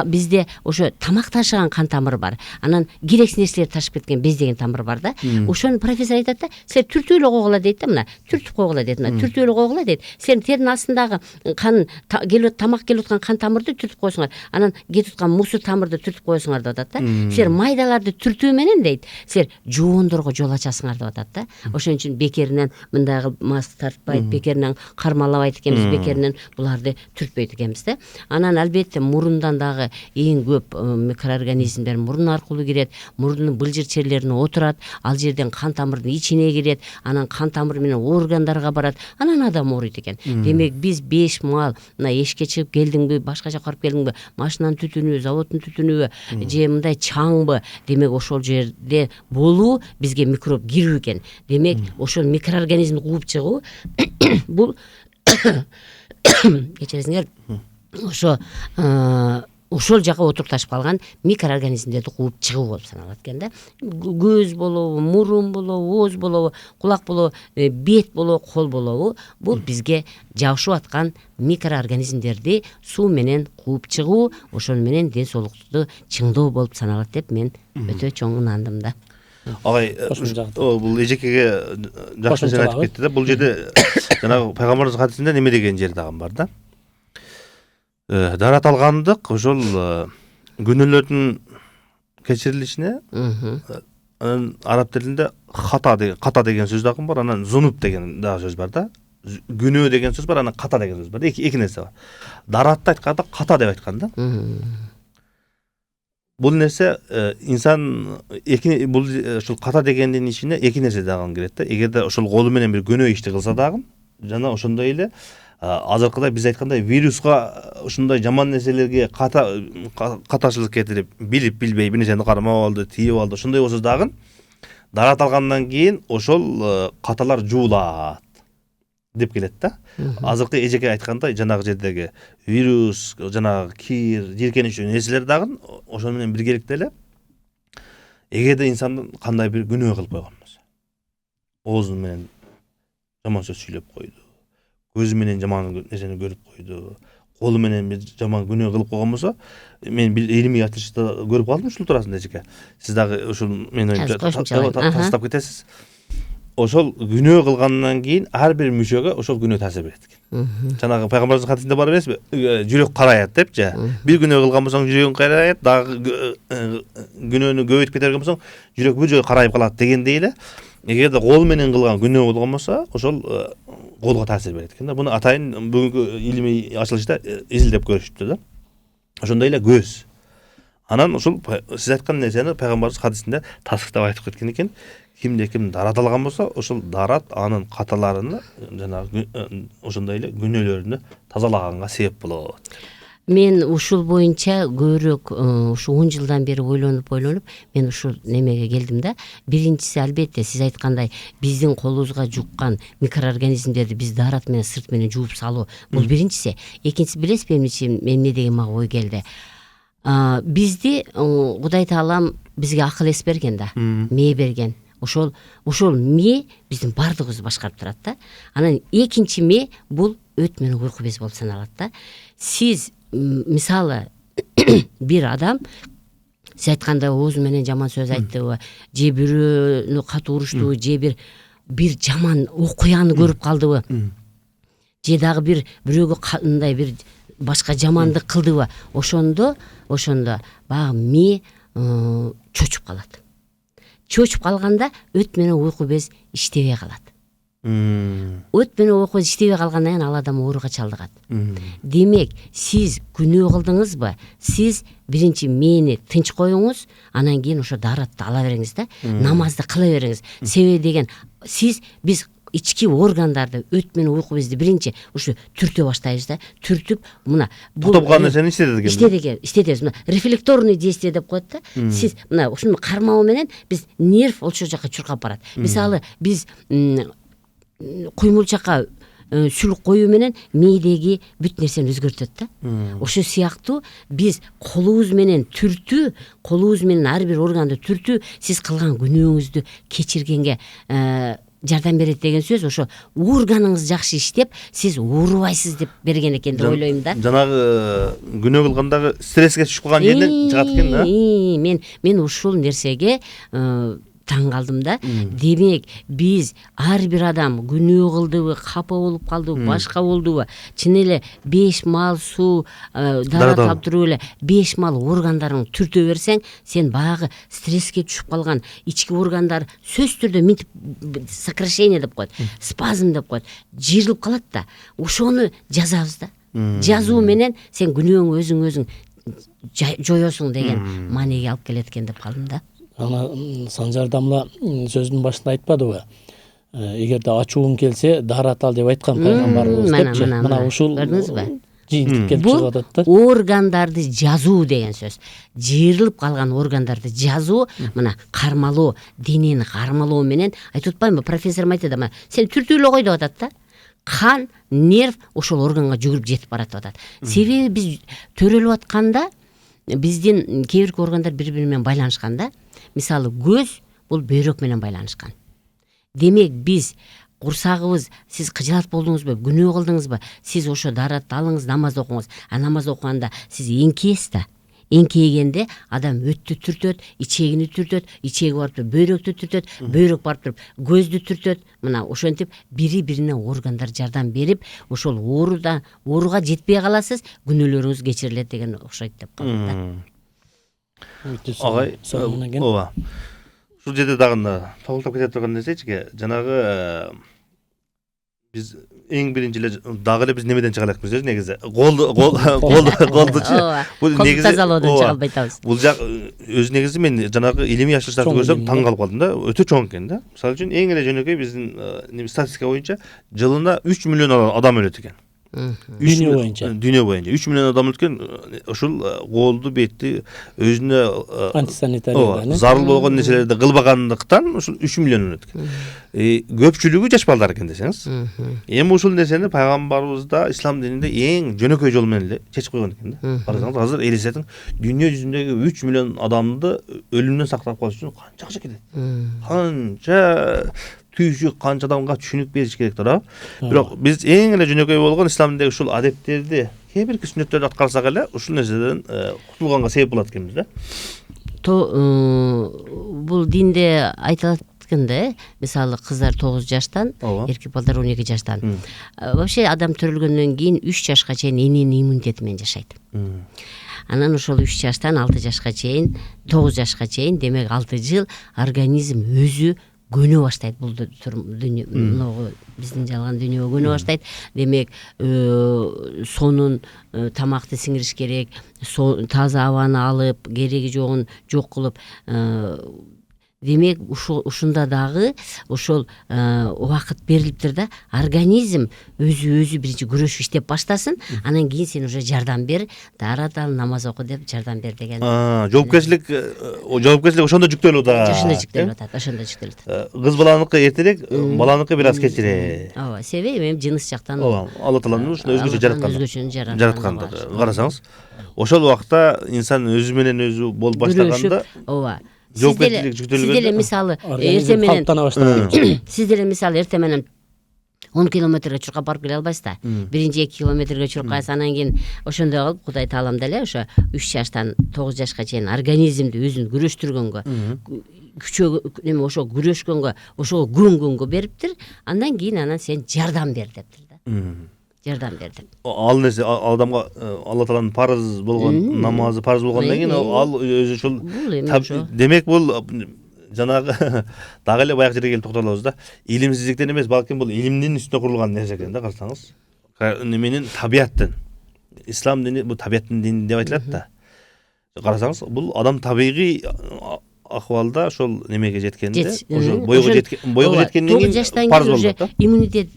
Бизде ошо тамак ташыган кан тамыры бар. Анан керексиз нерселерди ташып кеткен без деген тамыр бар да. Ошону профессор айтат да, силер түртүп эле койгула дейт да, мына. Түртүп койгула дейт, мына. Түртүп эле койгула дейт. Силердин теринин астындагы кан тамак келип аткан кан тамырды түртүп койсуңар. Анан кетип аткан мусу тамырды түртүп койсуңар деп атат да. Силер майдаларды түртүү менен дейт, силер жоондорго жол ачасыңар деп атат да. Ошон үчүн бекеринен мындагы мас тартпайт, бекеринен кармалабайт экенбиз, бекеринен буларды түртпөйт экенбиз да. Анан албетте мурундан дагы эң көп микроорганизмдер мурун аркылуу кирет, мурунун былжыр черлерине отурат, ал жерден кан тамырдын ичине кирет, анан кан тамыры менен органдарга барат, анан адам ооруйт экен. Демек биз 5 мал мына эшикке чыгып келдиңби, башка жака барып келдиңби, машинанын түтүнү, заводдун түтүнүбү же мындай чаңбы, демек ошол жерде болуу бизге микроб кирүү экен. Демек ошол микроорганизмди кууп чыгуу бул кечиресиңер, ошол жака отурташып калган микроорганизмдерди кууп чыгуу болуп саналат экен да. Көз болобу, мурун болобу, ооз болобу, кулак болобу, бет болобу, кол болобу, бул бизге жабышып аткан микроорганизмдерди суу менен кууп чыгуу, ошол менен ден соолукту чыңдоо болуп саналат деп мен өтө чоң ынандым да. Агай, бул эжекеге жакшы нерсе айтып кетти да. Бул жерде жанагы пайгамбарыбыз хадисинде неме деген жери дагы бар да. Дарат алгандык ошол күнөөлөрдүн кечирилишине, анан араб тилинде ката деген сөз дагы бар, анан зунуб деген дагы сөз бар да. Күнөө деген сөз бар, анан ката деген сөз бар. Эки нерсе бар. Даратты айтканда ката деп айткан да. бул нерсе инсан бул ушул ката дегендин ичине эки нерсе дагы кирет да. Эгерде ошол колу менен бир күнөө ишти кылса дагы жана ошондой эле азыркыдай биз айткандай вируска ушундай жаман нерселерге каташылык кетирип билип билбей бир нерсени кармап алды, тийип алды, ошондой болсо дагы дарат алгандан кийин ошол каталар жуулат деп келет да. Азыркы эжеке айткандай жанагы жердеги вирус, жанагы кир, жийиркеничүү нерселер дагы ошол менен биргеликте эле эгерде инсан кандай бир күнөө кылып койгон болсо, оозу менен жаман сөз сүйлөп койду, көзү менен жаман нерсени көрүп койду, колу менен бир жаман күнөө кылып койгон болсо, мен бир илимий ачылышта көрүп калдым ушул туурасында эжеке. Сиз дагы ушул мен оюмча тастап кетесиз. Ошол күнөө кылгандан кийин ар бир мүчөгө ошол күнөө таасир берет экен. Жанагы пайгамбарыбыздын хадисинде бар эмеспи? Жүрөк караят депчи. Бир күнөө кылган болсоң жүрөгүң караят, дагы күнөөнү көбөйтүп кете берген болсоң жүрөк бир жолу карайып калат дегендей эле. Эгерде кол менен кылган күнөө болгон болсо, ошол колго таасир берет экен да. Буну атайын бүгүнкү илимий ачылышта изилдеп көрүшүптү да. Ошондой эле көз. Анан ушул сиз айткан нерсени пайгамбарыбыз хадисинде тасдиктап айтып кеткен экен. Кимде ким дарат алган болсо, ошол дарат анын каталарыны жанагы ошондой эле күнөөлөрүнү тазалаганга себеп болот. Мен ушул боюнча көбүрөөк ушу 10 жылдан бери ойлонуп мен ушул немеге келдим да. Биринчиси албетте сиз айткандай биздин колубузга жуккан микроорганизмдерди биз дарат менен сырт менен жууп салуу бул биринчиси. Экинчиси билесизби эмне деген мага ой келди. Бизди Кудай Таалам бизге акыл эс берген да, мээ берген. Ошол мээ биздин бардыгыбызды башкарып турат да. Анан экинчи мээ бул өт менен уйку без болуп саналат да. Сиз мисалы бир адам сиз айткандай оозу менен жаман сөз айттыбы, же бирөөнү катуу уруштубу, же бир жаман окуяны көрүп калдыбы, же дагы бирөөгө кандай бир башка жамандык кылдыбы, ошондо баягы мээ чочуп калат. Чочуп калганда өт менен уйку без иштебей калат. Өт менен уйку без иштебей калгандан кийин ал адам ооруга чалдыгат. Демек, сиз күнөө кылдыңызбы? Сиз биринчи мээни тынч коюңуз, анан кийин ошо даратты ала бериңиз да, намазды кыла бериңиз. Себеби деген биз ички органдарды, өт менен уйку безди биринчи ушу түртө баштайбыз да. Түртүп, мына токтоп калган нерсени иштетебиз. Мына рефлекторный действие деп коет да. Сиз мына ушуну кармоо менен биз нерв ошол жака чуркап барат. Мисалы, биз куймулчакка сүлүк коюу менен мээдеги бүт нерсени өзгөртөт да. Ошол сыяктуу биз колубуз менен түртүү, колубуз менен ар бир органды түртүү сиз кылган күнөөңүздү кечиргенге жардам берет деген сөз. Ошо органыңыз жакшы иштеп, сиз оорубайсыз деп берген экен деп ойлойм да. Жанагы күнөө кылгандагы стресске түшүп калган жерден чыгат экен да. Мен ушул нерсеге таң калдым да. Демек, биз ар бир адам күнөө кылдыбы, капа болуп калдыбы, башка болдубу, чын эле 5 мал суу дарат алып туруп эле 5 мал органдарың түртө берсең, сен баягы стресске түшүп калган ички органдар сөзсүз түрдө минтип сокращение деп коет, спазм деп коет, жыйрылып калат да. Ошону жазабыз да. Жазуу менен сен күнөөңү өзүң жоёсуң деген маанеге алып келет экен деп калдым да. Ана Санжар дамла сөзүнүн башында айтпадыбы? Эгерде ачууң келсе, дарат ал деп айткан пайгамбарыбыз депчи. Мына ушул жыйынтык келип чыгып атат да. Органдарды жазуу деген сөз. Жыйрылып калган органдарды жазуу, мына кармалоо, денени кармалоо менен айтып атпаймынбы? Профессорум айтат, ама сен түртүү эле кой деп атат да. Кан, нерв ошол органга жүгүрүп жетип барат деп атат. Себеби биз төрөлүп атканда биздин кээ бир органдар бири-бири менен байланышкан да. Мисалы, көз бул бөйрөк менен байланышкан. Демек, биз курсагыбыз, сиз кыжаат болдуңузбу, күнөө кылдыңызбы, сиз ошо даратты алыңыз, намаз окуңуз. Намаз окуганда сиз эңкейсиз да. Эңкейгенде адам өттү түртөт, ичегини түртөт, ичеги барып туруп бөйрөктү түртөт, бөйрөк барып туруп көздү түртөт. Мына ошентип бири-бирине органдар жардам берип, ошол ооруга жетпей каласыз, күнөөлөрүңүз кечирилет деген окшойт деп калдым да. Агай, ооба. Ушул жерде дагы токтоп кете турган нерсечи, жанагы Биз эң биринчи эле дагы эле биз немеден чыга элекпиз негизи колдучу Колду тазалоодон чыга албай атабыз. бул жак өзү негизи мен жанагы илимий ачылыштарды көрсөм таң калып калдым да, өтө чоң экен да. Мисалы үчүн эң эле жөнөкөй биздин статистика боюнча жылына 3 миллион адам өлөт экен. Дүйнө боюнча 3 миллион адам өлөткөн. Ушул колду бетти өзүнө антисанитария зарыл болгон нерселерди кылбагандыктан ушул 3 миллион өлөт экен. Көпчүлүгү жаш балдар экен десеңиз. Эми ушул нерсени пайгамбарыбызда ислам дининде эң жөнөкөй жол менен эле чечип койгон экен да. Карасаңыз азыр элестетиң, дүйнө жүзүндөгү 3 миллион адамды өлүмдөн сактап калыш үчүн канча акча кетет? Канча түйшүк, канча адамга түшүнүк бериш керек туурабы? Бирок биз эң эле жөнөкөй болгон исламдагы ушул адептерди, кээ бир сүннөттөрдү аткарсак эле ушул нерседен кутулганга себеп болот экенбиз да. Бул динде айтылат экен, мисалы кыздар 9 жаштан, эркек балдар 12 жаштан. Вообще адам төрөлгөндөн кийин 3 жашка чейин эненин иммунитети менен жашайт. Анан ошол 3 жаштан 6 жашка чейин, 9 жашка чейин, демек 6 жыл организм өзү көнө баштайт. Бул дүйнөгө, биздин жалган дүйнөгө көнө баштайт. Демек, сонун тамакты сиңириш керек, таза абаны алып, кереги жогун жок кылып, демек ушунда дагы ошол убакыт берилиптир да, организм өзү биринчи күрөшүп иштеп баштасын, анан кийин сен уже жардам бер, дарат ал, намаз оку деп жардам бер деген. Жоопкерчилик ошондо жүктөлүп атат. Ошондо жүктөлүп атат. Кыз баланыкы эртерээк, баланыкы бир аз кечирээк. Ооба, себеби эми жыныс жактан. Ооба, Алла Тааланын ушундай өзгөчө жараткандыгы. Карасаңыз, ошол убакта инсан өзү менен өзү болуп баштаганда, ооба. жоопкерчилик жүктөлгөндө, сиз деле мисалы эртең менен, сиз деле мисалы эртең менен 10 километрге чуркап барып келе албайсыз да. Биринчи 2 километрге чуркайсыз, анан кийин ошондой кылып Кудай Таалам деле ошо 3 жаштан 9 жашка чейин организмди өзүн күрөштүргөнгө, күчөгө, эме ошо күрөшкөнгө, ошого күрөнгөнгө бериптир. Андан кийин сен жардам бер дептир да. Жардам берди. Ал нерсе адамга Алла Тааланын парыз болгон намазы парыз болгондон кийин ал өзү ушул, демек бул жанагы дагы эле баягы жерге келип токтолобуз да. Илимсиздиктен эмес, балким бул илимдин үстүнө курулган нерсе экен да, карасаңыз. Неменин табияттын. Ислам дини бул табияттын дини деп айтылат да. Карасаңыз, бул адам табигый акыбалда ошол немеге жеткенде, ошол бойго жеткенден кийин парыз болот да. Иммунитет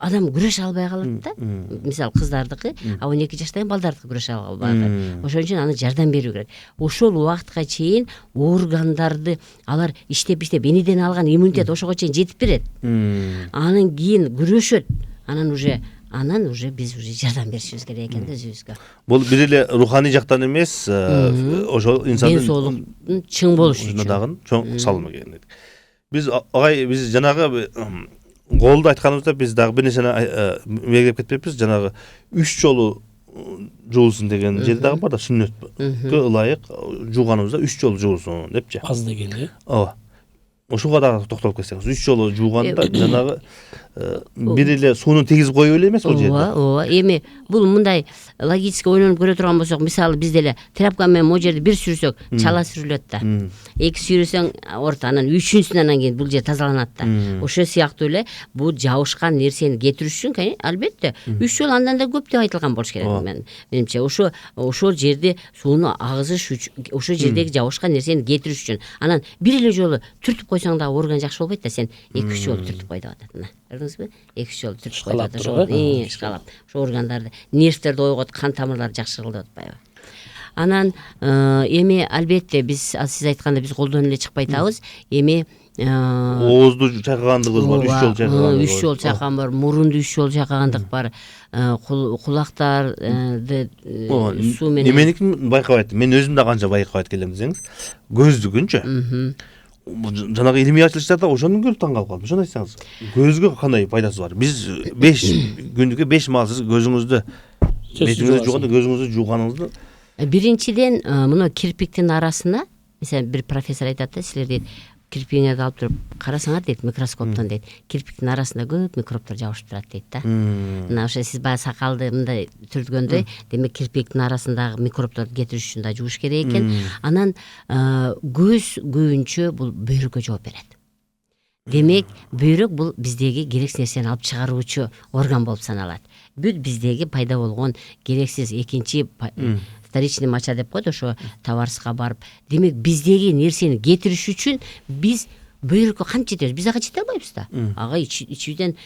адам күрөшө албай калат да. Мисалы кыздардыкы, а 12 жаштагы балдардыкы күрөшө албай калат. Ошон үчүн аны жардам берүү керек. Ошол убакытка чейин органдарды алар иштеп энеден алган иммунитет ошого чейин жетип берет. Анан кийин күрөшөт. Анан уже биз уже жардам беришибиз керек экен да өзүбүзгө. Бул бир эле руханий жактан эмес, ошол инсандын ден соолуктун чың болушу үчүн дагы чоң салым экен. Биз жанагы голду айтканыбызда биз дагы бир нерсени белгилеп кетпеппиз. Жанагы 3 жолу жуулсун деген жер дагы бар да, сүннөткө ылайык жууганыбызда 3 жолу жуулсун депчи. Аз дегенде. Ооба. Ошого дагы токтолуп кетсеңиз, 3 жолу жууганда жанагы бир эле сууну тийгизип коюп эле эмес бул жерде. Ооба. Эми бул мындай логически ойлонуп көрө турган болсок, мисалы биз деле тряпка менен могу жерде бир сүрсөк, чала сүрүлөт да. 2 сүрүсөң орто, анан 3-сүнөн кийин бул жер тазаланат да. Ошо сыяктуу эле бул жабышкан нерсени кетириш үчүн, албетте, 3 жол андан да көп деп айтылган болуш керек. Менимче, ошол жерде сууну агызыш үчүн, ошо жердеги жабышкан нерсени кетириш үчүн. Анан бир эле жолу түртүп койсоң да орган жакшы болбойт да, сен 2-3 жолу түртүп кой деп атат. Көрдүңүзбү? 2-3 жолу түртүп кой деп атат. Ишкалап, ошо органдарды, нервтерди ойготуп, кан тамырларды жакшы кыл деп атпайбы. Анан эми албетте сиз айткандай биз колдон эле чыкпай атабыз. Эми оозду чайкагандыгыбыз бар, 3 жол чайкагандык. 3 жол чайкаган бар, мурунду 3 жол чайкагандык бар. Кулактарды суу менен. Эменикин байкабайт. Мен өзүм да канча байкабайт келем десеңиз, көздүгүнчө. Жанагы илимий ачылыштарда ошону көрүп таң калып калдым. Ошону айтсаңыз, көзгө кандай пайдасы бар? Биз 5 күндүккө 5 маал сиз көзүңүздү, бетиңизди жууганда көзүңүздү жууганыңызды. Биринчиден, мына кирпиктин арасына, мисалы бир профессор айтат да, силер дейт, кирпигиңерди алып туруп карасаңар дейт, микроскоптон дейт, кирпиктин арасында көп микробтор жабышып турат дейт да. Мына ошо сиз баягы сакалды мындай түрткөндө, демек кирпиктин арасындагы микробторду кетириш үчүн да жууш керек экен. Анан көз көбүнчө бул бөйрөккө жооп берет. Демек бөйрөк бул биздеги керексиз нерсени алып чыгаруучу орган болуп саналат. Бүт биздеги пайда болгон керексиз экинчи вторичный моча деп коет, ошо товарска барып. Демек биздеги нерсени кетириш үчүн биз бөйрөккө кантип жетебиз? Биз ага жете албайбыз да. Ага ичүүдөн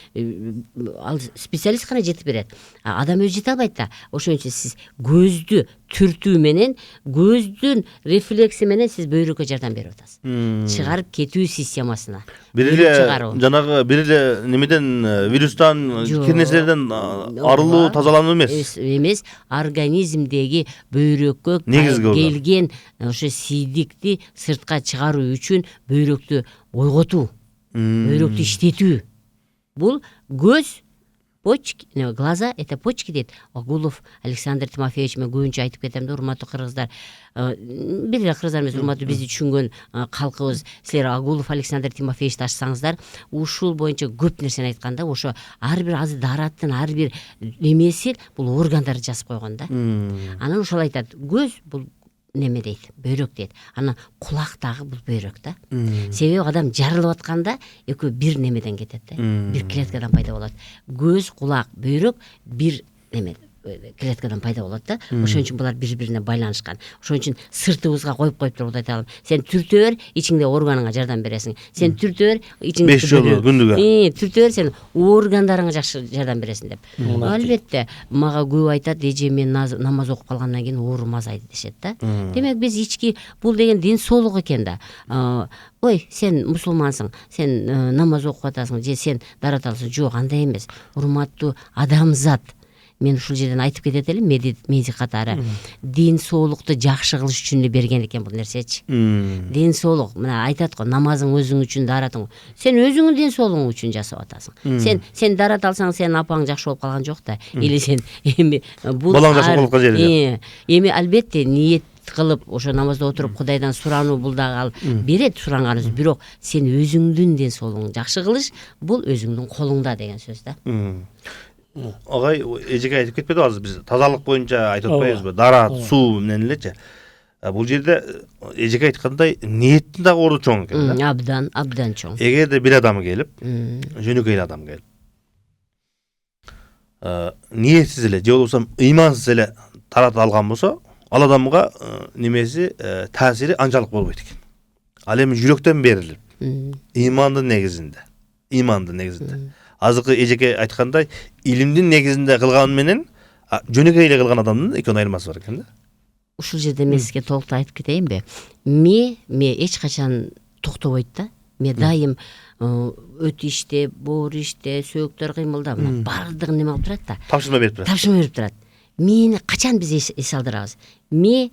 ал специалист гана жетип берет. Адам өзү жете албайт да. Ошон үчүн сиз көздү түртүү менен, көздүн рефлекси менен сиз бөйрөккө жардам берип атасыз. Чыгарып кетүү системасына. Бир эле жанагы бир эле немеден вирустан, кирнеселерден арылуу, тазалануу эмес. Эмес, организмдеги бөйрөккө келген ошо сийдикти сыртка чыгаруу үчүн бөйрөктү ойготуу, бөйрөктү иштетүү. Бул көз, почки, глаза это почки дейт. Агулов Александр Тимофеевич, мен көбүнчө айтып кетем да, урматтуу кыргыздар. Бир эле кыргыздар эмес, урматтуу бизди түшүнгөн калкыбыз. Силер Агулов Александр Тимофеевичти ачсаңыздар, ушул боюнча көп нерсени айткан да. Ошо ар бир дараттын ар бир немеси бул органдарды жазып койгон да. Анан ошол айтат, көз бул неме дейт, бөйрөк дейт. Анан кулак дагы бул бөйрөк да. Себеби адам жарылып атканда экөө бир немеден кетет да. Бир клеткадан пайда болот. Көз, кулак, бөйрөк бир неме клеткадан пайда болот да. Ошон үчүн булар бири-бирине байланышкан. Ошон үчүн сыртыбызга коюп туруп айталам. Сен түртө бер, ичиңде органыңа жардам бересиң. Сен түртө бер, ичиңде 5 жолу күндүгө. Түртө бер, сен органдарыңа жакшы жардам бересиң деп. Албетте, мага көп айтат, эже мен намаз окуп калгандан кийин оорум азайды дешет да. Демек биз ички бул деген дин соолук экен да. Ой, сен мусулмансың, сен намаз окуп атасың, же сен дарат аласың. Жок, андай эмес. Урматтуу адамзат. Мен ушул жерден айтып кетет элем, медик катары. Дин соолукту жакшы кылыш үчүн эле берген экен бул нерсечи. Дин соолук, мына айтат го, намазың өзүң үчүн, даратың. Сен өзүңдүн дин соолугуң үчүн жасап атасың. Сен дарат алсаң, сен апаң жакшы болуп калган жок да. Или сен эми бул балаң жакшы болуп калган жери. Эми албетте ниет кылып ошо намазда отуруп Кудайдан сурануу бул дагы ал берет суранганыбыз, бирок сен өзүңдүн ден соолугуңду жакшы кылыш бул өзүңдүн колуңда деген сөз да. Агай эжеге айтып кетпеди азыр, биз тазалык боюнча айтып атпайбызбы? Дарат, суу менен элечи. Бул жерде эжеге айткандай ниеттин дагы орду чоң экен да. Абдан чоң. Эгерде бир адам келип, жөнөкөй эле адам келип, ниетсиз эле же болбосо ыймансыз эле тарат алган болсо, ал адамга немеси таасири анчалык болбойт экен. Ал эми жүрөктөн берилип, ыймандын негизинде. Азыркы эжеке айткандай, илимдин негизинде кылган менен жөнөкөй эле кылган адамдын экөөнүн айырмасы бар экен да. Ушул жерде мен сизге толуктуу айтып кетейинби? Ме эч качан токтобойт да. Ме дайым өт иште, боор иште, сөөктөр кыймылда, мына баардыгын неме кылып турат да. Тапшырма берип турат. Мени качан биз эс алдырабыз? Ме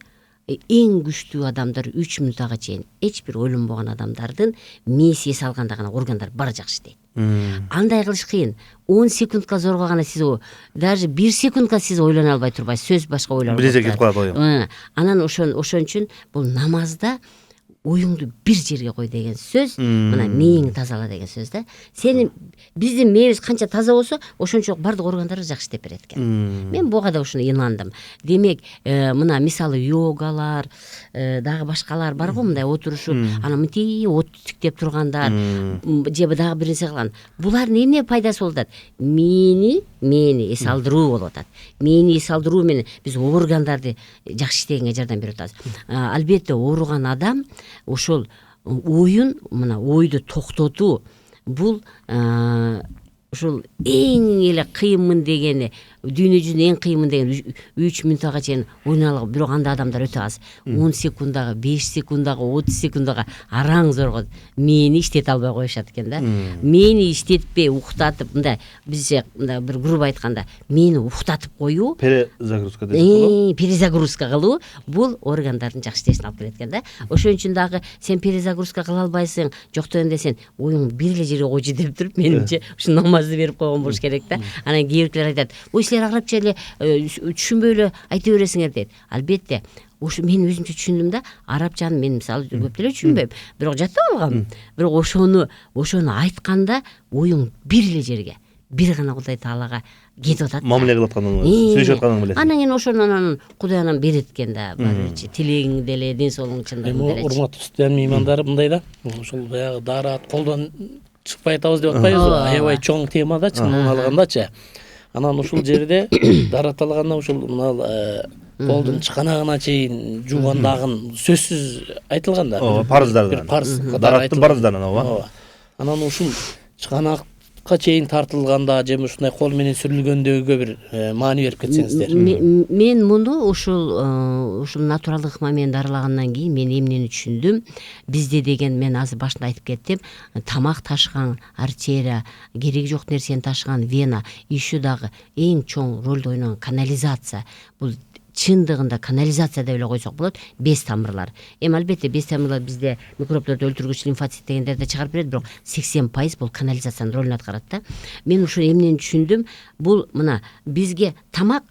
эң күчтүү адамдар 3 минутага чейин эч бир ойлонбогон адамдардын мээси эс алганда гана органдар бары жакшы иштейт. Андай кылыш кыйын. 10 секундка зорго гана сиз даже 1 секундка сиз ойлоно албай турбайсыз, сөз башка ойлонуп. Бирезе кетип калат оюң. Анан ошон үчүн бул намазда оюңду бир жерге кой деген сөз, мына мээңди тазала деген сөз да. Сени биздин мээбиз канча таза болсо, ошончо бардык органдар жакшы иштеп берет экен. Мен буга да ушуну ынандым. Демек, мына мисалы йогалар, дагы башкалар бар го, мындай отурушуп, анан мынтип от тиктеп тургандар, же дагы бир нерсе кылган. Булардын эмне пайдасы болуп атат? Мени эс алдыруу болуп атат. Мени эс алдыруу менен биз органдарды жакшы иштегенге жардам берип атабыз. Албетте ооруган адам ошол ойду токтотуу бул ушул эң эле кыйынмын дегени, дүйнө жүзүнүн эң кыйынмын деген 3 минутага чейин ойнала, бирок анда адамдар өтө аз. 10 секундага, 5 секундага, 30 секундага араң зорго мени иштете албай коюшат экен да. Мени иштетпей уктатып, мындай бизче мындай бир грубо айтканда, мени уктатып коюу, перезагрузка кылуу бул органдардын жакшы иштешине алып келет экен да. Ошон үчүн дагы сен перезагрузка кыла албайсың, жок дегенде сен оюң бир эле жерге койчу деп туруп, менимче ушу намазды берип койгон болуш керек да. Анан кээ биркилер айтат, ой силер арабча эле түшүнбөй эле айта бересиңер дейт. Албетте, ошо мен өзүмчө түшүндүм да, арабчаны мен мисалы көп деле түшүнбөйм, бирок жаттап алгам. Бирок ошону айтканда оюң бир эле жерге, бир гана Кудай Таалага кетип атат. Мамиле кылып атканын, сүйлөшүп атканын билесиң. Анан кийин ошонун Кудай анан берет экен да, барычы тилегиң деле, ден соолугуң чындыгын деле. Урматтуу студент меймандар, мындай да, ушул баягы дарат колдон чыкпай атабыз деп атпайбызбы, Ооба. аябай чоң темада чынын алгандачы. Анан ушул жерде дараталганда ушул мына колдун чыканагына чейин жуугандагын сөзсүз айтылган да. Ооба, парыздардан. Бир парыз катары Дараттын айтылган. парыздарынан, ооба. Ооба. Анан ушул чыканакка чейин тартылганда же ушундай кол менен сүрүлгөндөгү бир маани берип кетсеңиздер. Мен муну ушул натуралдык менен дарылагандан кийин мен эмнени түшүндүм. Бизде деген мен азыр башында айтып кеттим. Тамак ташыган артерия, кереги жок нерсени ташыган вена, еще дагы эң чоң ролду ойногон канализация. Бул чындыгында канализация деп эле койсок болот, без тамырлар. Албетте без тамырлар бизде микробдорду өлтүргүч лимфоцит дегендерди чыгарып берет, бирок 80% бул канализациянын ролун аткарат да. Мен ушул эмнени түшүндүм, бул мына бизге тамак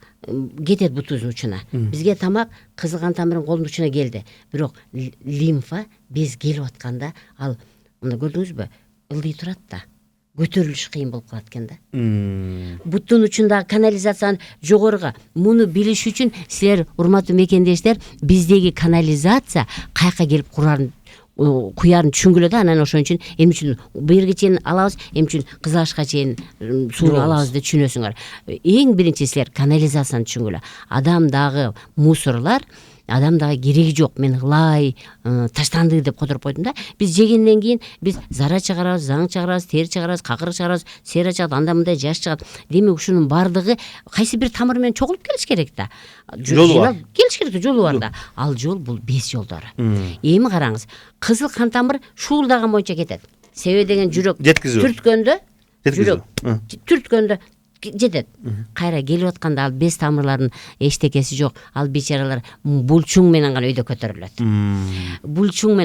кетет бутубуздун учуна. Бизге тамак кызыл кан тамырынын колдун учуна келди. Бирок лимфа без келип атканда ал мына көрдүңүзбү? Ылдый турат да. Көтөрүлүш кыйын болуп калат экен да. Буттун учундагы канализацияны жогоруга муну билиш үчүн силер урматтуу мекендештер биздеги канализация каяка келип куярын түшүнгүлө да. Анан ошон үчүн эмне үчүн бuyerге чейин алабыз, эмне үчүн Кызыл Ашка чейин сууну алабыз деп түшүнөсүңөр. Эң биринчи силер канализацияны түшүнгүлө. Адамдагы мусорлар адамдагы кереги жок, мен ылай таштанды деп которуп койдум да. Биз жегенден кийин биз зара чыгарабыз, заң чыгарабыз, тери чыгарабыз, какыр чыгарабыз, сера чыгат, анда мындай жаш чыгат. Демек ушунун бардыгы кайсы бир тамыр менен чогулуп келиш керек да. Жолу бар. Келиш керек, жолу бар да. Ал жол бул без жолдору. Эми караңыз, кызыл кан тамыр шуулдаган боюнча кетет. Себеби деген жүрөк түрткөндө, жетет. Кайра келип атканда ал без тамырлардын эчтекеси жок. Ал бечаралар булчуң менен гана өйдө көтөрүлөт. Булчуң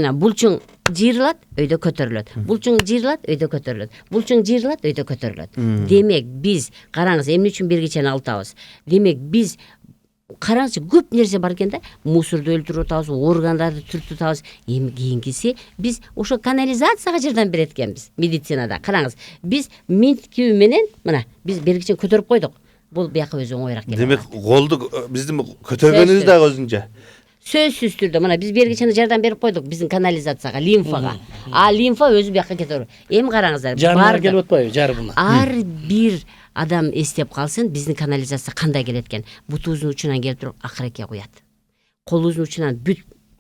жыйрылат, өйдө көтөрүлөт. Булчуң жыйрылат, өйдө көтөрүлөт. Булчуң жыйрылат, өйдө көтөрүлөт. Демек биз караңыз, эмне үчүн бергичени алып атабыз? Демек биз караңызчы, көп нерсе бар экен да. Мусорду өлтүрүп атабыз, органдарды түртүп атабыз. Эми кийинкиси биз ошо канализацияга жардам берет экенбиз медицинада. Караңыз, биз минткүү менен мына биз бергичен көтөрүп койдук. Бул бияка өзү оңоюраак келет. Демек колду биздин көтөргөнүбүз дагы өзүнчө. Сөзсүз түрдө мына биз бергичен жардам берип койдук биздин канализацияга, лимфага. А лимфа өзү бияка кетөөр. Эми караңыздар, Жарына келип атпайбы, жарыбына. Ар бир адам эстеп калсын, биздин канализация кандай келет экен. Бутубуздун учунан келип туруп акыреке куят. Колубуздун учунан бүт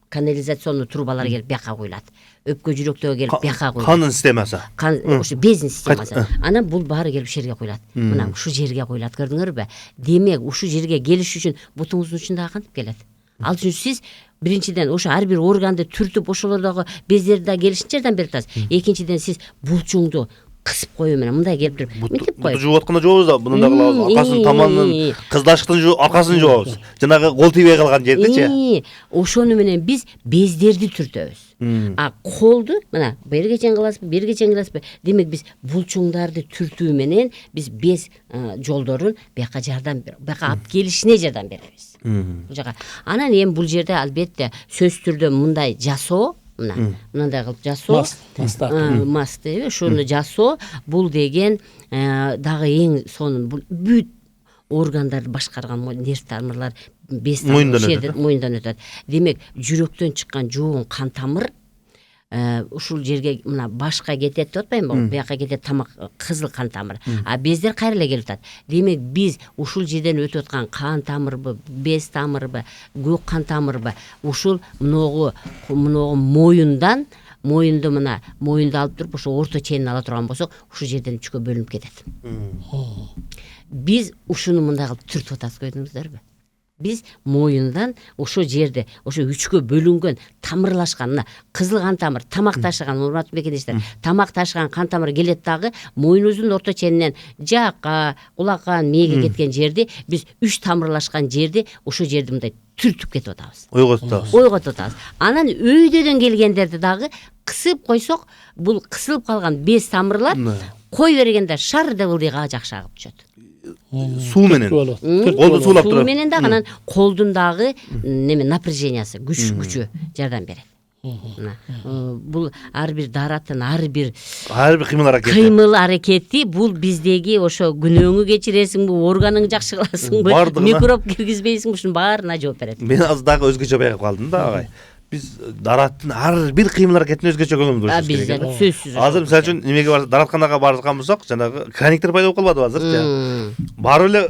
канализационный трубалар келип бияка куюлат. Өпкө жүрөктөгө келип бияка куюлат. Кандын системасы. Ошо бездин системасы. Анан бул баары келип жерге куюлат. Мына ушу жерге куюлат, көрдүңөрбү? Демек ушу жерге келиш үчүн бутуңуздун учундагы кантип келет? Ал үчүн сиз биринчиден ошо ар бир органды түртүп ошолордогу бездерди да келишинче жардам берип атасыз. Экинчиден сиз булчуңду кысып коюу менен мындай келип туруп мынтип коюп. Буту жууп атканда жуабыз да, мындай кылабыз. Аркасын таманын кыздашыктын аркасын жуабыз. Жанагы кол тийбей калган жердичи. Ошону менен биз бездерди түртөбүз. А колду мына берге чейин кыласызбы? Демек биз булчуңдарды түртүү менен биз без жолдорун бияка алып келишине жардам беребиз. Бул жака. Анан эми бул жерде албетте сөз түрдө мындай жасоо, мындай кылып жасоо, масты, ошону жасоо, бул деген дагы эң сонун бул бүт органдарды башкарган нерв тамырлар без моюндан өтөт. Демек жүрөктөн чыккан жоон кан тамыр ушул жерге мына башка кетет деп атпаймынбы? Бияка кетет тамак кызыл кан тамыр. А бездер кайра эле келип атат. Демек биз ушул жерден өтүп аткан кан тамырбы, без тамырбы, көк кан тамырбы, ушул мыногу моюнду алып туруп ошо орто ченин ала турган болсок, ушул жерден үчкө бөлүнүп кетет. Биз ушуну мындай кылып түртүп атабыз, көрдүңүздөрбү? Биз моюндан ошо жерде, ошо үчкө бөлүнгөн, тамырлашкан, кызыл кан тамыр, тамак ташыган, урматтуу мекендештер, тамак ташыган кан тамыр келет дагы моюнубуздун орто ченинен жакка, кулакка, мээге кеткен жерди биз 3 тамырлашкан жерди, ошо жерди мындай түртүп кетип атабыз. Ойготуп атабыз. Анан өйдөдөн келгендерди дагы кысып койсок, бул кысылып калган без тамырлар кой бергенде шар деп ылдыйга жакшы агып түшөт. Суу менен. Колду суулап турат. Суу менен дагы анан колдун дагы напряжениясы, күчү жардам берет. Бул ар бир дараттын ар бир кыймыл аракети бул биздеги ошо күнөөңү кечиресиңби, органың жакшы кыласыңбы, микроб киргизбейсиңби, ушунун баарына жооп берет. Мен азыр дагы өзгөчө байкап калдым да, агай. биз дараттын ар бир кыймыл аракетине өзгөчө көңүл бурушубуз керек. Биздер сөзсүз. Азыр мисалы үчүн немеге бар, даратканага барган болсок, жанагы краниктер пайда болуп калбадыбы азырчы? Барып эле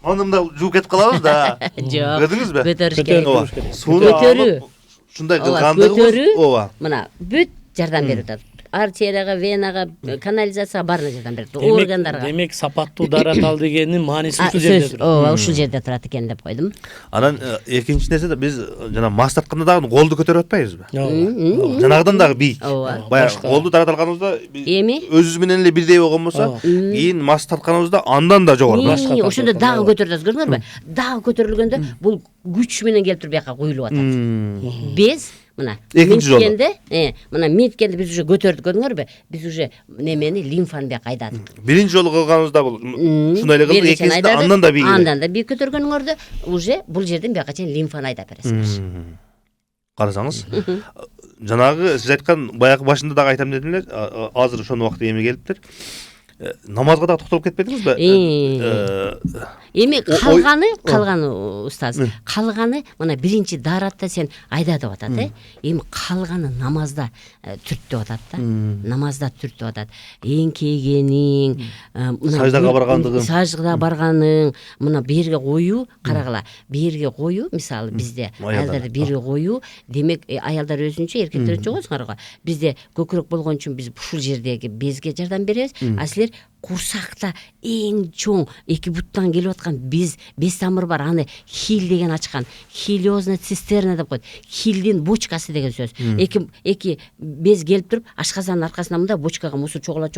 мынымда жууп кетип калабыз да. Жок. Көрдүңүзбү? Көтөрүш керек. Ооба. Сууну Көтөрүү. алып ушундай Ооба, кылгандыгыбыз, көтөрүү. ооба. Мына бүт жардам берип атат. Артерияга, венага, канализацияга баарына жардам берип атат. Органдарга. Демек сапаттуу дарат ал дегенин мааниси ушул жерде турат. Ооба, ушул жерде турат экен деп койдум. Анан экинчи нерсе биз жана мас тартканда дагы колду көтөрүп атпайбызбы? Ооба. Жанагыдан дагы бий. Ооба. Баягы колду дарат алганыбызда Эми? өзүбүз менен эле бирдей болгон болсо, кийин мас тартканыбызда андан да жогору. Ошондо дагы көтөрүп атат, көрдүңөрбү? Дагы көтөрүлгөндө бул күч менен келип туруп бияка куюлуп атат. Без мына Экинчи жолу. мына минткенде биз уже көтөрдүк, көрдүңөрбү? Биз уже немени лимфаны бияка айдадык. Биринчи жолу кылганыбызда бул ушундай эле кылдык, Биринчи экинчисинде айдадык, андан да бий. Андан да бий көтөргөнүңөрдө уже бул жерден бияка чейин лимфаны айдап бересиңер. Карасаңыз, жанагы сиз айткан баягы башында дагы айтам дедиңер, азыр ошонун убакыты эми келиптир. Намазга дагы токтолуп кетпедиңизби? Эми калганы устаз, калганы мына биринчи даратта сен айдатып атат, эми калганы намазда түрттүп атат да. Намазда түрттүп атат. Эңкейгениң, Саждага баргандыгың. Саждага барганың, мына берге коюу, карагыла. Берге коюу, мисалы бизде аялдар берге коюу, демек аялдар өзүнчө, эркектер өзүнчө койсуңар. Бизде көкүрөк болгон үчүн биз ушул жердеги безге жардам беребиз. А силер курсакта эң чоң эки буттан келип аткан без тамыр бар, аны хил деген ачкан. Хилиозная цистерна деп коет. Хилдин бочкасы деген сөз. Эки без келип туруп, ашказандын аркасынан мында бочкага мусор чогулат,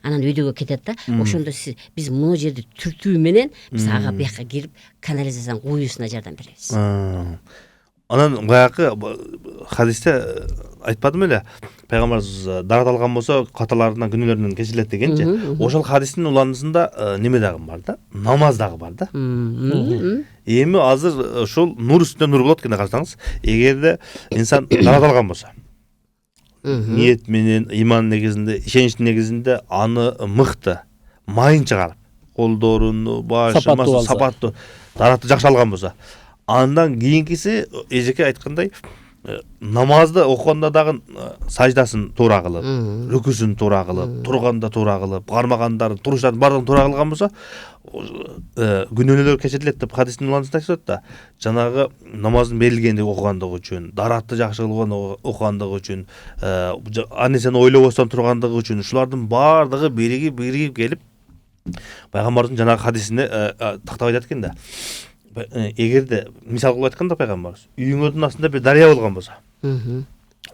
анан өйдөгө кетет да. Ошондо биз могу жерди түртүү менен биз ага бияка кирип канализациянын коюусуна жардам беребиз. Анан баягы хадисте айтпадым эле, пайгамбарыбыз дарат алган болсо каталарынан, күнөөлөрүнөн кечирилет дегенчи. Ошол хадистин уланысында неме дагы бар да, намаз дагы бар да. Эми азыр ушул нур үстүнө нур болот экен, карасаңыз, эгерде инсан дарат алган болсо, ниет менен, иман негизинде, ишеничтин негизинде аны мыкты, майын чыгарып, колдоруну, башын, сапаттуу даратты жакшы алган болсо, андан кийинкиси эжеке айткандай, намазды окуганда дагы саждасын туура кылып, рүкүсүн туура кылып, турганда туура кылып, кармагандарын, туруштарын баардыгын туура кылган болсо, күнөөлөр кечирилет деп хадистин уланысында айтып да, жанагы намаздын берилгендиги окугандыгы үчүн, даратты жакшы кылган окугандыгы үчүн, анесени ойлобостон тургандыгы үчүн, ушулардын баардыгы биригип келип, пайгамбардын жанагы хадисине тактап айтат экен да. Эгерде мисал кылып айтканда пайгамбарыбыз үйүңөрдүн астында бир дарыя болгон болсо,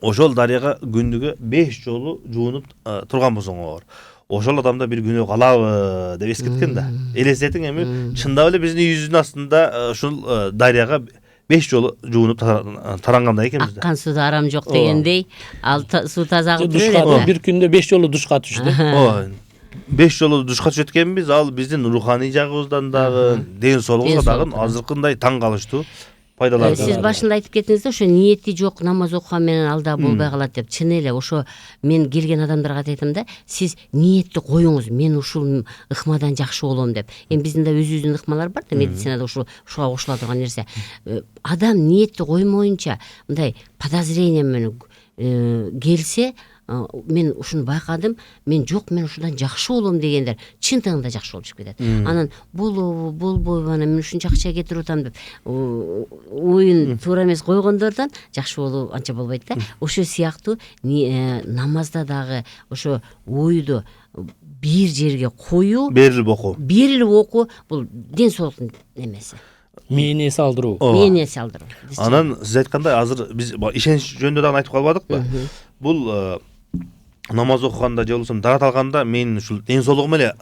ошол дарыяга күндүгө 5 жолу жуунуп турган болсоңор, ошол адамда бир күнөө калабы деп эскерткен да. Элестетиң, эми чындап эле биздин үйүбүздүн астында ушул дарыяга 5 жолу жуунуп тарангандай экенбиз да. Аккан сууда арам жок дегендей, ал суу таза кылып берет да. Бир күндө 5 жолу душка түштү. 5 жолу душка түшөт экенбиз, ал биздин руханий жагыбыздан дагы, ден соолугубузга дагы азыркындай таң калыштуу пайдалар. Сиз башында айтып кеттиңиз да, ошо ниети жок намаз окуган менен ал да болбой калат деп. Чын эле ошо мен келген адамдарга айтам да, сиз ниетти коюңуз, мен ушул ыкмадан жакшы болом деп. Эми биздин да өзүбүздүн ыкмалар бар да, медицинада ушуга кошула турган нерсе. Адам ниетти коймоюнча, мындай подозрение менен келсе, мен ушуну байкадым, мен ушудан жакшы болом дегендер чынтыгында жакшы болуп чыгып кетет. Анан болбойбу, анан мен ушунча акча кетирип атам деп оюн туура эмес койгондордон жакшы болуу анча болбойт да. Ошо сыяктуу намазда дагы ошо оюду бир жерге коюу, берилип окуу бул ден соолуктун немеси. Мээни эс алдыруу. Мээни эс алдыруу. Анан сиз айткандай азыр биз ишенич жөнүндө дагы айтып калбадыкпы? Бул намаз окуганда же болбосо дарат алганда мен ушул ден соолугум эле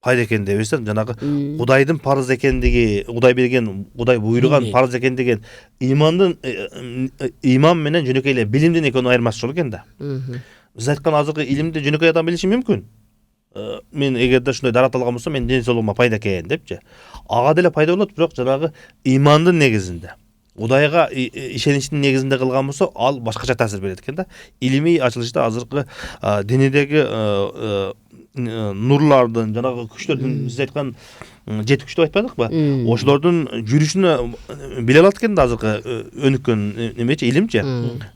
пайда экен деп эсен, жанагы Кудайдын парыз экендиги, Кудай берген, Кудай буйруган парыз экен деген иман менен жөнөкөй эле билимдин экөөнүн айырмасы жол экен да. Биз айткан азыркы илимди жөнөкөй адам билиши мүмкүн. Мен эгерде ушундай дарат алган болсом, мен ден соолугума пайда экен депчи. Ага деле пайда болот, бирок жанагы имандын негизинде, Кудайга ишеничтин негизинде кылган болсо, ал башкача таасир берет экен да. Илимий ачылышта азыркы денедеги нурлардын, жанагы күчтөрдүн, сиз айткан жеткүч деп айтпадыкпы? Ошолордун жүрүшүнө биле алат экен да азыркы өнүккөн немечи илимчи.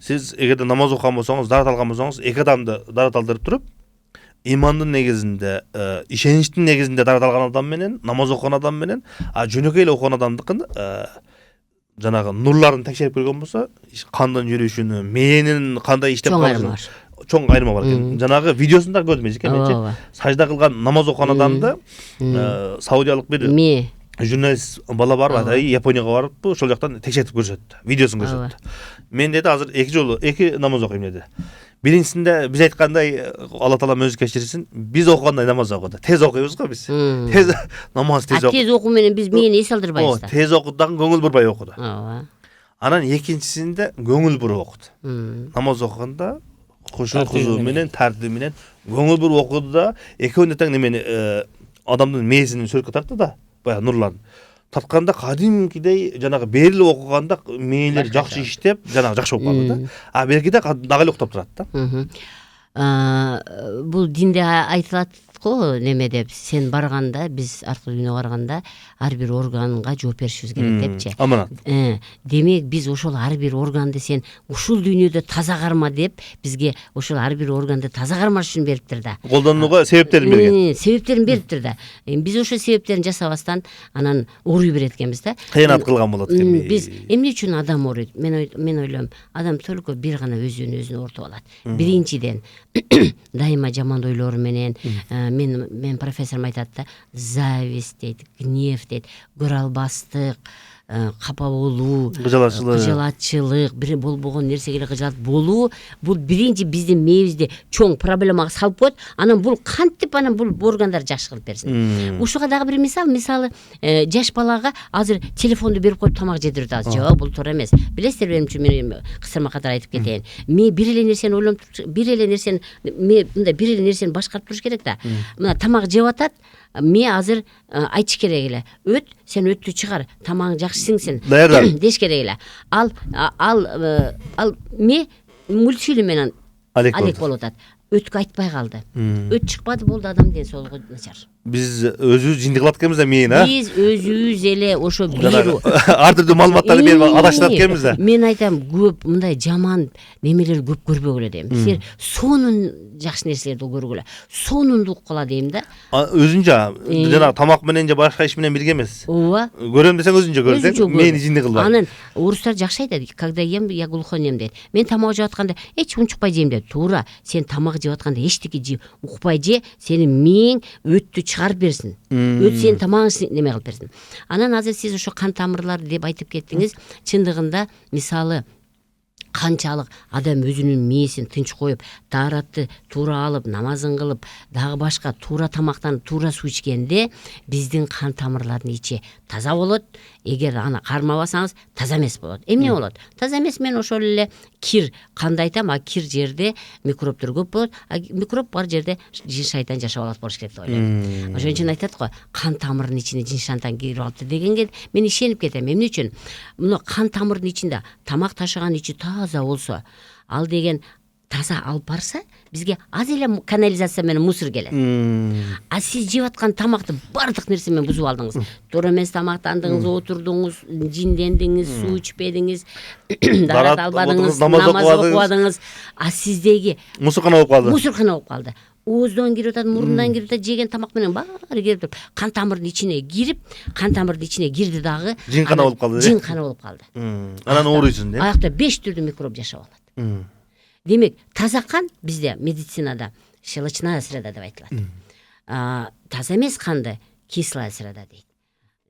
Сиз эгерде намаз окуган болсоңуз, дарат алган болсоңуз, эки адамды дарат алдырып туруп, имандын негизинде, ишеничтин негизинде дарат алган адам менен, намаз окуган адам менен, жөнөкөй эле окуган адамдыкын жанагы нурларын текшерип көргөн болсо, кандын жүрүшүнү, мээнин кандай иштеп калышын чоң айырма бар экен. Жанагы видеосунда көрдүм эжеке, сажда кылган, намаз окуган адамды саудиялык бир журналист бала барып, Японияга барып, ошол жактан текшертип көрсөттү, видеосун көрсөттү. Мен деди азыр эки намаз окуйм деди. Биринчисинде биз айткандай, Алла Таалам өзү кечирсин, биз окугандай намаз окуду. Тез окуйбуз го биз. Тез намаз тез окуду. Тез окуу менен биз мени эс алдырбайбыз да. Тез окуду дагы көңүл бурбай окуду. Анан экинчисинде көңүл буруп окуду. Намаз окуганда кушу кузу менен, тартиби менен көңүл буруп окуду да, экөөнү тең немени адамдын мээсинин сүрөткө тартты да, баягы нурларын. Тартканда кадимкидей жанагы берилип окуганда мээлер жакшы иштеп, жанагы жакшы болуп калды да. Белгиде дагы эле уктап турат да. Бул динде айтылат го немеде, сен барганда, биз аркы дүйнөгө барганда ар бир органга жооп беришибиз керек депчи. Аманат. Демек биз ошол ар бир органды сен ушул дүйнөдө таза карма деп, бизге ошол ар бир органды таза кармаш үчүн бериптир да. Колдонууга себептерин берген. Себептерин бериптир да. Биз ошол себептерин жасабастан анан ооруй берет экенбиз да. Кыянат кылган болот экен. Биз эмне үчүн адам ооруйт? Мен ойлойм, адам только бир гана өзүн оорутуп алат. Биринчиден дайыма жаман ойлор менен, мен профессорум айтат да, зависть дейт, гнев дейт, көрө албастык, капа болуу, кыжалатчылык, бир болбогон нерсеге эле кыжалат болуу, бул биринчи биздин мээбизди чоң проблемага салып коет. Анан бул кантип бул органдар жакшы кылып берсин. Ушуга дагы бир мисалы, жаш балага азыр телефонду берип коюп тамак жедирет азыр. Жок, бул туура эмес. Билесиздер, менимче мен кысырма катар айтып кетейин. Мен бир эле нерсени ойлонуп, бир эле нерсени башкарып туруш керек да. Мына тамак жеп атат, мен азыр айтыш керек эле. Өт, сен өттү чыгар, тамагың жакшы сиңсин. Деш керек эле. Ал мен мультфильм менен алек болуп атат. Өткө айтпай калды. Өт чыкпады, болду, адам ден соолугу начар. Биз өзүбүз жиндик кылат экенбиз да мени, Биз өзүбүз эле ошо берүү. Ар түрдүү маалыматтарды берип адашат экенбиз да. Мен айтам, көп мындай жаман немелер көп көрбөгүлө дейм. Силер сонун жакшы нерселерди көргүлө. Сонунду уккула дейм да. Өзүнчө жанагы тамак менен же башка иш менен бирге эмес. Ооба. Көрөм десең өзүнчө көрсөң, мени жиндик кылбай. Анан орустар жакшы айтат, когда ем, я глухонем дейт. Мен тамак жеп атканда эч унчукпай жейм дейт. Туура, сен тамак жеп атканда эчтеке жеп укпай же, сенин мээң өттү чыгарып берсин. Өт сенин тамагыңды неме кылып берсин. Анан азыр сиз ошо кан тамырлары деп айтып кеттиңиз. Чындыгында мисалы канчалык адам өзүнүн мээсин тынч коюп, тааратты туура алып, намазын кылып, дагы башка туура тамактанып, туура суу ичкенде биздин кан тамырлардын ичи таза болот. Эгер аны кармабасаңыз, таза эмес болот. Эмне болот? Таза эмес, мен ошол эле кир канды айтам, кир жерде микробтор көп болот, микроб бар жерде жин шайтан жашап алат болуш керек деп ойлойм. Ошон үчүн айтат го, кан тамырынын ичине жин шайтан кирип алыптыр дегенге мен ишенип кетем. Эмне үчүн? Мына кан тамырдын ичинде тамак ташыган ичи таза болсо, ал деген таза алып барса, бизге аз эле канализация менен мусор келет. Сиз жеп аткан тамакты бардык нерсе менен бузуп алдыңыз. Туура эмес тамактандыңыз, отурдуңуз, жиндендиңиз, суу ичпедиңиз, дарат албадыңыз, намаз окубадыңыз. Сиздеги мусоркана болуп калды. Мусоркана болуп калды. Ооздон кирип атат, мурундан кирип атат, жеген тамак менен баары кирип туруп, кан тамырдын ичине кирип, кан тамырдын ичине кирди дагы. Жинкана болуп калды. Жинкана болуп калды. Анан ооруйсуң, деп. Аякта 5 түрдүү микроб жашап алат. Демек, таза кан бизде медицинада щелочная среда деп айтылат. Таза эмес канды кислая среда дейт.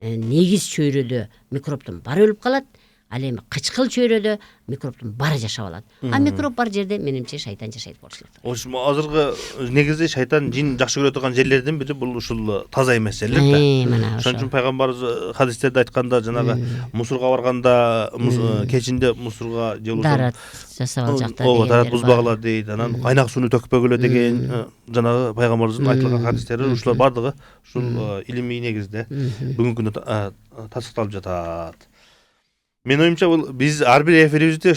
Негиз чөйрөдө микробтун баары өлүп калат, ал эми кычкыл чөйрөдө микробтун баары жашап алат. Микроб бар жерде менимче шайтан жашайт болуш керек. Ошо азыркы негизи шайтан жин жакшы көрө турган жерлердин бири бул ушул таза эмес жерлер да. Ошон үчүн пайгамбарыбыз хадистерде айтканда, жанагы мусорго барганда кечинде мусорго же болбосо дарат жасап ал жакта. Ооба, дарат бузбагыла дейт. Анан кайнак сууну төкпөгүлө деген жанагы пайгамбарыбыздын айтылган хадистери, ушулар бардыгы ушул илимий негизде бүгүнкү күндө тасдыкталып жатат. Мен оюмча, бул биз ар бир эфирибизде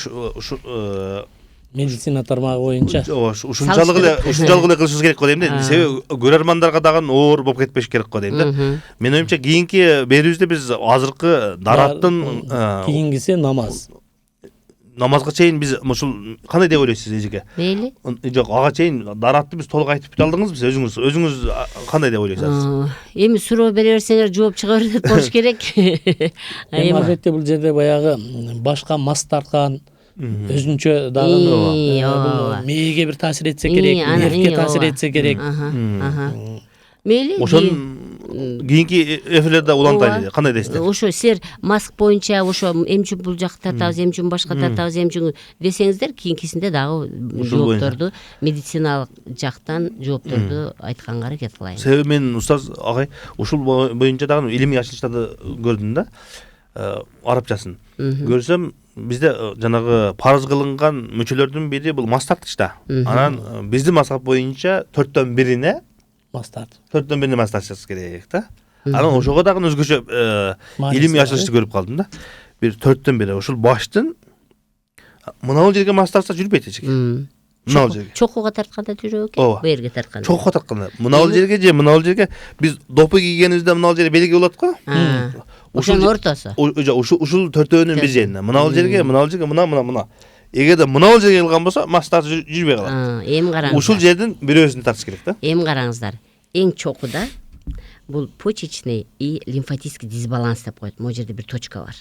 медицина тармагы боюнча. Ушунчалык эле кылышыбыз керек го дейм да. Себеби көрөрмандарга дагы оор болуп кетпеш керек го дейм да. Менин оюмча кийинки берүүбүздө биз азыркы дараттын кийингиси намаз. Намазга чейин биз ушул кандай деп ойлойсуз эжеке? Мейли. Жок, ага чейин даратты биз толук айтып бите алдыңызбы? Өзүңүз кандай деп ойлойсуз? Эми суроо бере берсеңер жооп чыга берет болуш керек. Эми албетте бул жерде баягы башка мас тарткан өзүнчө дагы мээге бир таасир этсе керек, нервге таасир этсе керек. Мейли. Ошон кийинки эфирлерде улантайлы. Кандай дейсиздер? Ошо силер маск боюнча ошо эмчи бул жакта тартабыз, эмчи башка тартабыз, эмчи десеңиздер, кийинкисинде дагы жоопторду медициналык жактан жоопторду айтканга аракет кылайын. Себеби мен устаз агай ушул боюнча дагы илимий ачылыштарды көрдүм да. Арабчасын. Көрсөм бизде жанагы парыз кылынган мүчөлөрдүн бири бул мас тартыш да. Анан биздин мазхаб боюнча 4төн бирине мас тартышыбыз керек да. Анан ошого дагы өзгөчө илимий ачылышты көрүп калдым да. Бир 4төн бири ушул баштын мынау жерге мас тартса жүрбөйт эчеке. Мынау жерге. Чокуга тартканда жүрөк экен. Бу жерге тартканда. Чокуга тартканда. Мынау жерге же мынау жерге биз допу кийгенибизде мынау жерге белги болот го. Ошонун ортосу. Ушул 4төөнүн бир жерине. Мынау жерге, мына. Эгерде мынау жерге кылган болсо, мас тартып жүрбөй калат. Эми караңыздар. Ушул жердин бирөөсүн тартыш керек да. Эми караңыздар. Эң чокуда бул почечный и лимфатический дисбаланс деп коет. Могу жерде бир точка бар.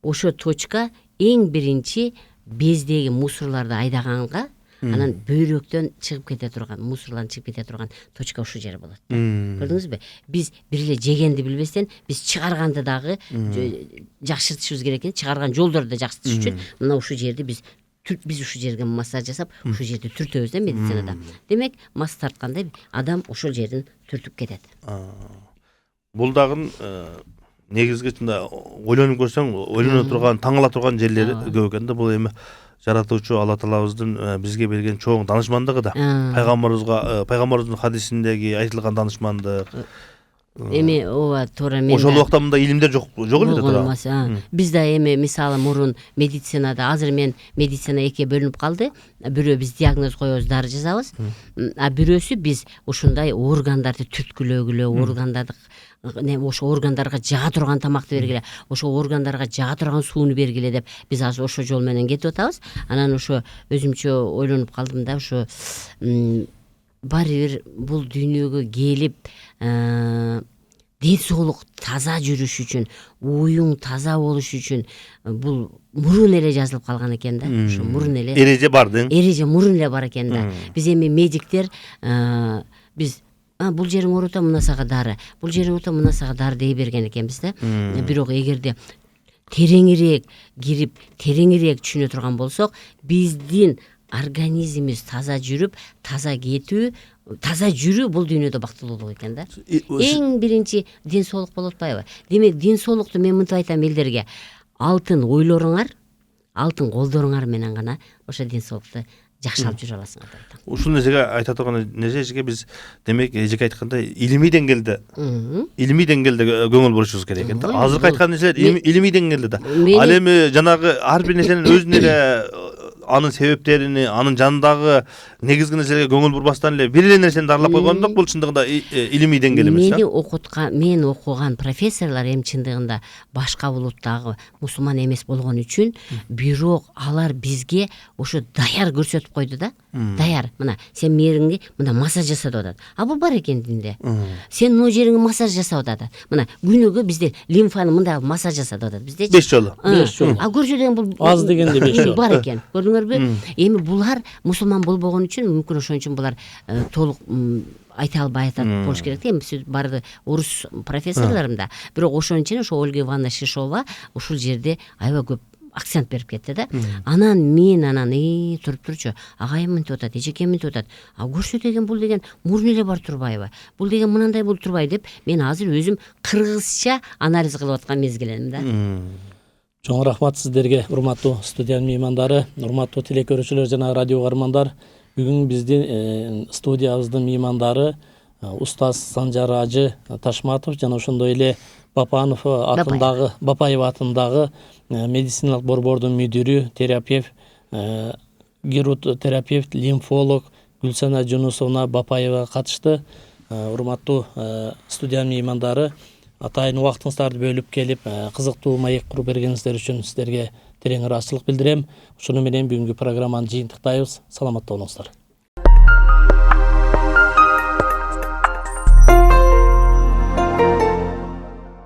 Ошо точка эң биринчи бездеги мусорларды айдаганга, анан бөйрөктөн чыгып кете турган, мусорлардын чыгып кете турган точка ушул жер болот. Көрдүңүзбү? Биз бир эле жегенди билбестен, биз чыгарганды дагы жакшыртышыбыз керек экен, чыгарган жолдорду да жакшыртыш үчүн мына ушул жерди биз ушул жерге массаж жасап, ушул жерди түртөбүз да медицинада. Демек, мас тартканда адам ушул жердин түртүп кетет. Бул дагы негизги чында ойлонуп көрсөң, ойлоно турган, таңала турган жерлери көп экен да. Бул эми жаратуучу Алла Таалабыздын бизге берген чоң данышмандыгы да. Пайгамбарыбыздын хадисиндеги айтылган данышмандык. Эми ооба туура мен. Ошол убакта мында илимдер жок эле тура. Биз да эми мисалы мурун медицинада, азыр мен медицина экиге бөлүнүп калды. Бирөө биз диагноз коебуз, дары жазабыз. Бирөөсү биз ушундай органдарды түрткүлөгүлө, органдарды ошо органдарга жага турган тамакты бергиле, ошо органдарга жага турган сууну бергиле деп биз азыр ошо жол менен кетип атабыз. Анан ошо өзүмчө ойлонуп калдым да, ошо баары бир бул дүйнөгө келип ден соолук таза жүрүш үчүн, уюң таза болуш үчүн бул мурун эле жазылып калган экен да. Ошо мурун эле эреже бардың. Эреже мурун эле бар экен да. Биз эми медиктер биз бул жериң оорута, мына сага дары. Бул жериң оорута, мына сага дары дей берген экенбиз да. Бирок эгерде тереңирээк кирип, тереңирээк түшүнө турган болсок, биздин организмибиз таза жүрүп, таза кетүү, таза жүрүү бул дүйнөдө бактылуулук экен да. Эң биринчи ден соолук болуп атпайбы? Демек, ден соолукту мен мынтип айтам элдерге. Алтын ойлоруңар, алтын колдоруңар менен гана ошо ден соолукту жакшы алып жүрө аласыңар деп айтам. Ушул нерсеге айта турган нерсеге биз демек эжеке айткандай илимий деңгээлде көңүл бурушубуз керек экен да. Азыркы айткан нерселер илимий деңгээлде да. Ал эми жанагы ар бир нерсенин өзүнүн эле анын себептерини, анын жанындагы негизги нерселерге көңүл бурбастан эле бир эле нерсени дарылап койгондук, бул чындыгында илимий деңгээл эмес. Мен окуган профессорлор эми чындыгында башка булуттагы мусулман эмес болгон үчүн, бирок алар бизге ошо даяр көрсөтүп койду да. Даяр. Мына сен мериңди мына массаж жасап атат. Бул бар экен динде. Сен могу жериңе массаж жасап атат. Мына күнүгө бизде лимфаны мындай массаж жасап атат. Бизде 5 жолу. Көрсө деген бул аз дегенде 5 жолу бар экен. Көрдүңөрбү? Эми булар мусулман болбогон үчүн мүмкүн ошон үчүн булар толук айта албай атат болуш керек да. Эми сөз барды орус профессорлорум да. Бирок ошон үчүн ошо Ольга Ивановна Шишова ушул жерде аябай көп акцент берип кетти да. Анан туруп турчу. Агайым мынтип атат, эжекем мынтип атат. Көрсө деген бул деген мурун эле бар турбайбы? Бул деген мынандай болуп турбайбы деп мен азыр өзүм кыргызча анализ кылып аткан мезгилим да. Чоң рахмат сиздерге, урматтуу студиянын меймандары, урматтуу телекөрүүчүлөр жана радио кармандар. Бүгүн биздин студиябыздын меймандары устаз Санжар Ажы Ташматов жана ошондой эле Бапанов атындагы, Бапаев атындагы медициналык борбордун мүдүрү, терапевт гирудотерапевт, лимфолог Гүлсана Жунусовна Бапаева катышты. Урматтуу студиянын меймандары, атайын убактыңыздарды бөлүп келип, кызыктуу маек куруп бергениңиздер үчүн сиздерге терең ыраазычылык билдирем. Ушуну менен бүгүнкү программаны жыйынтыктайбыз. Саламатта болуңуздар.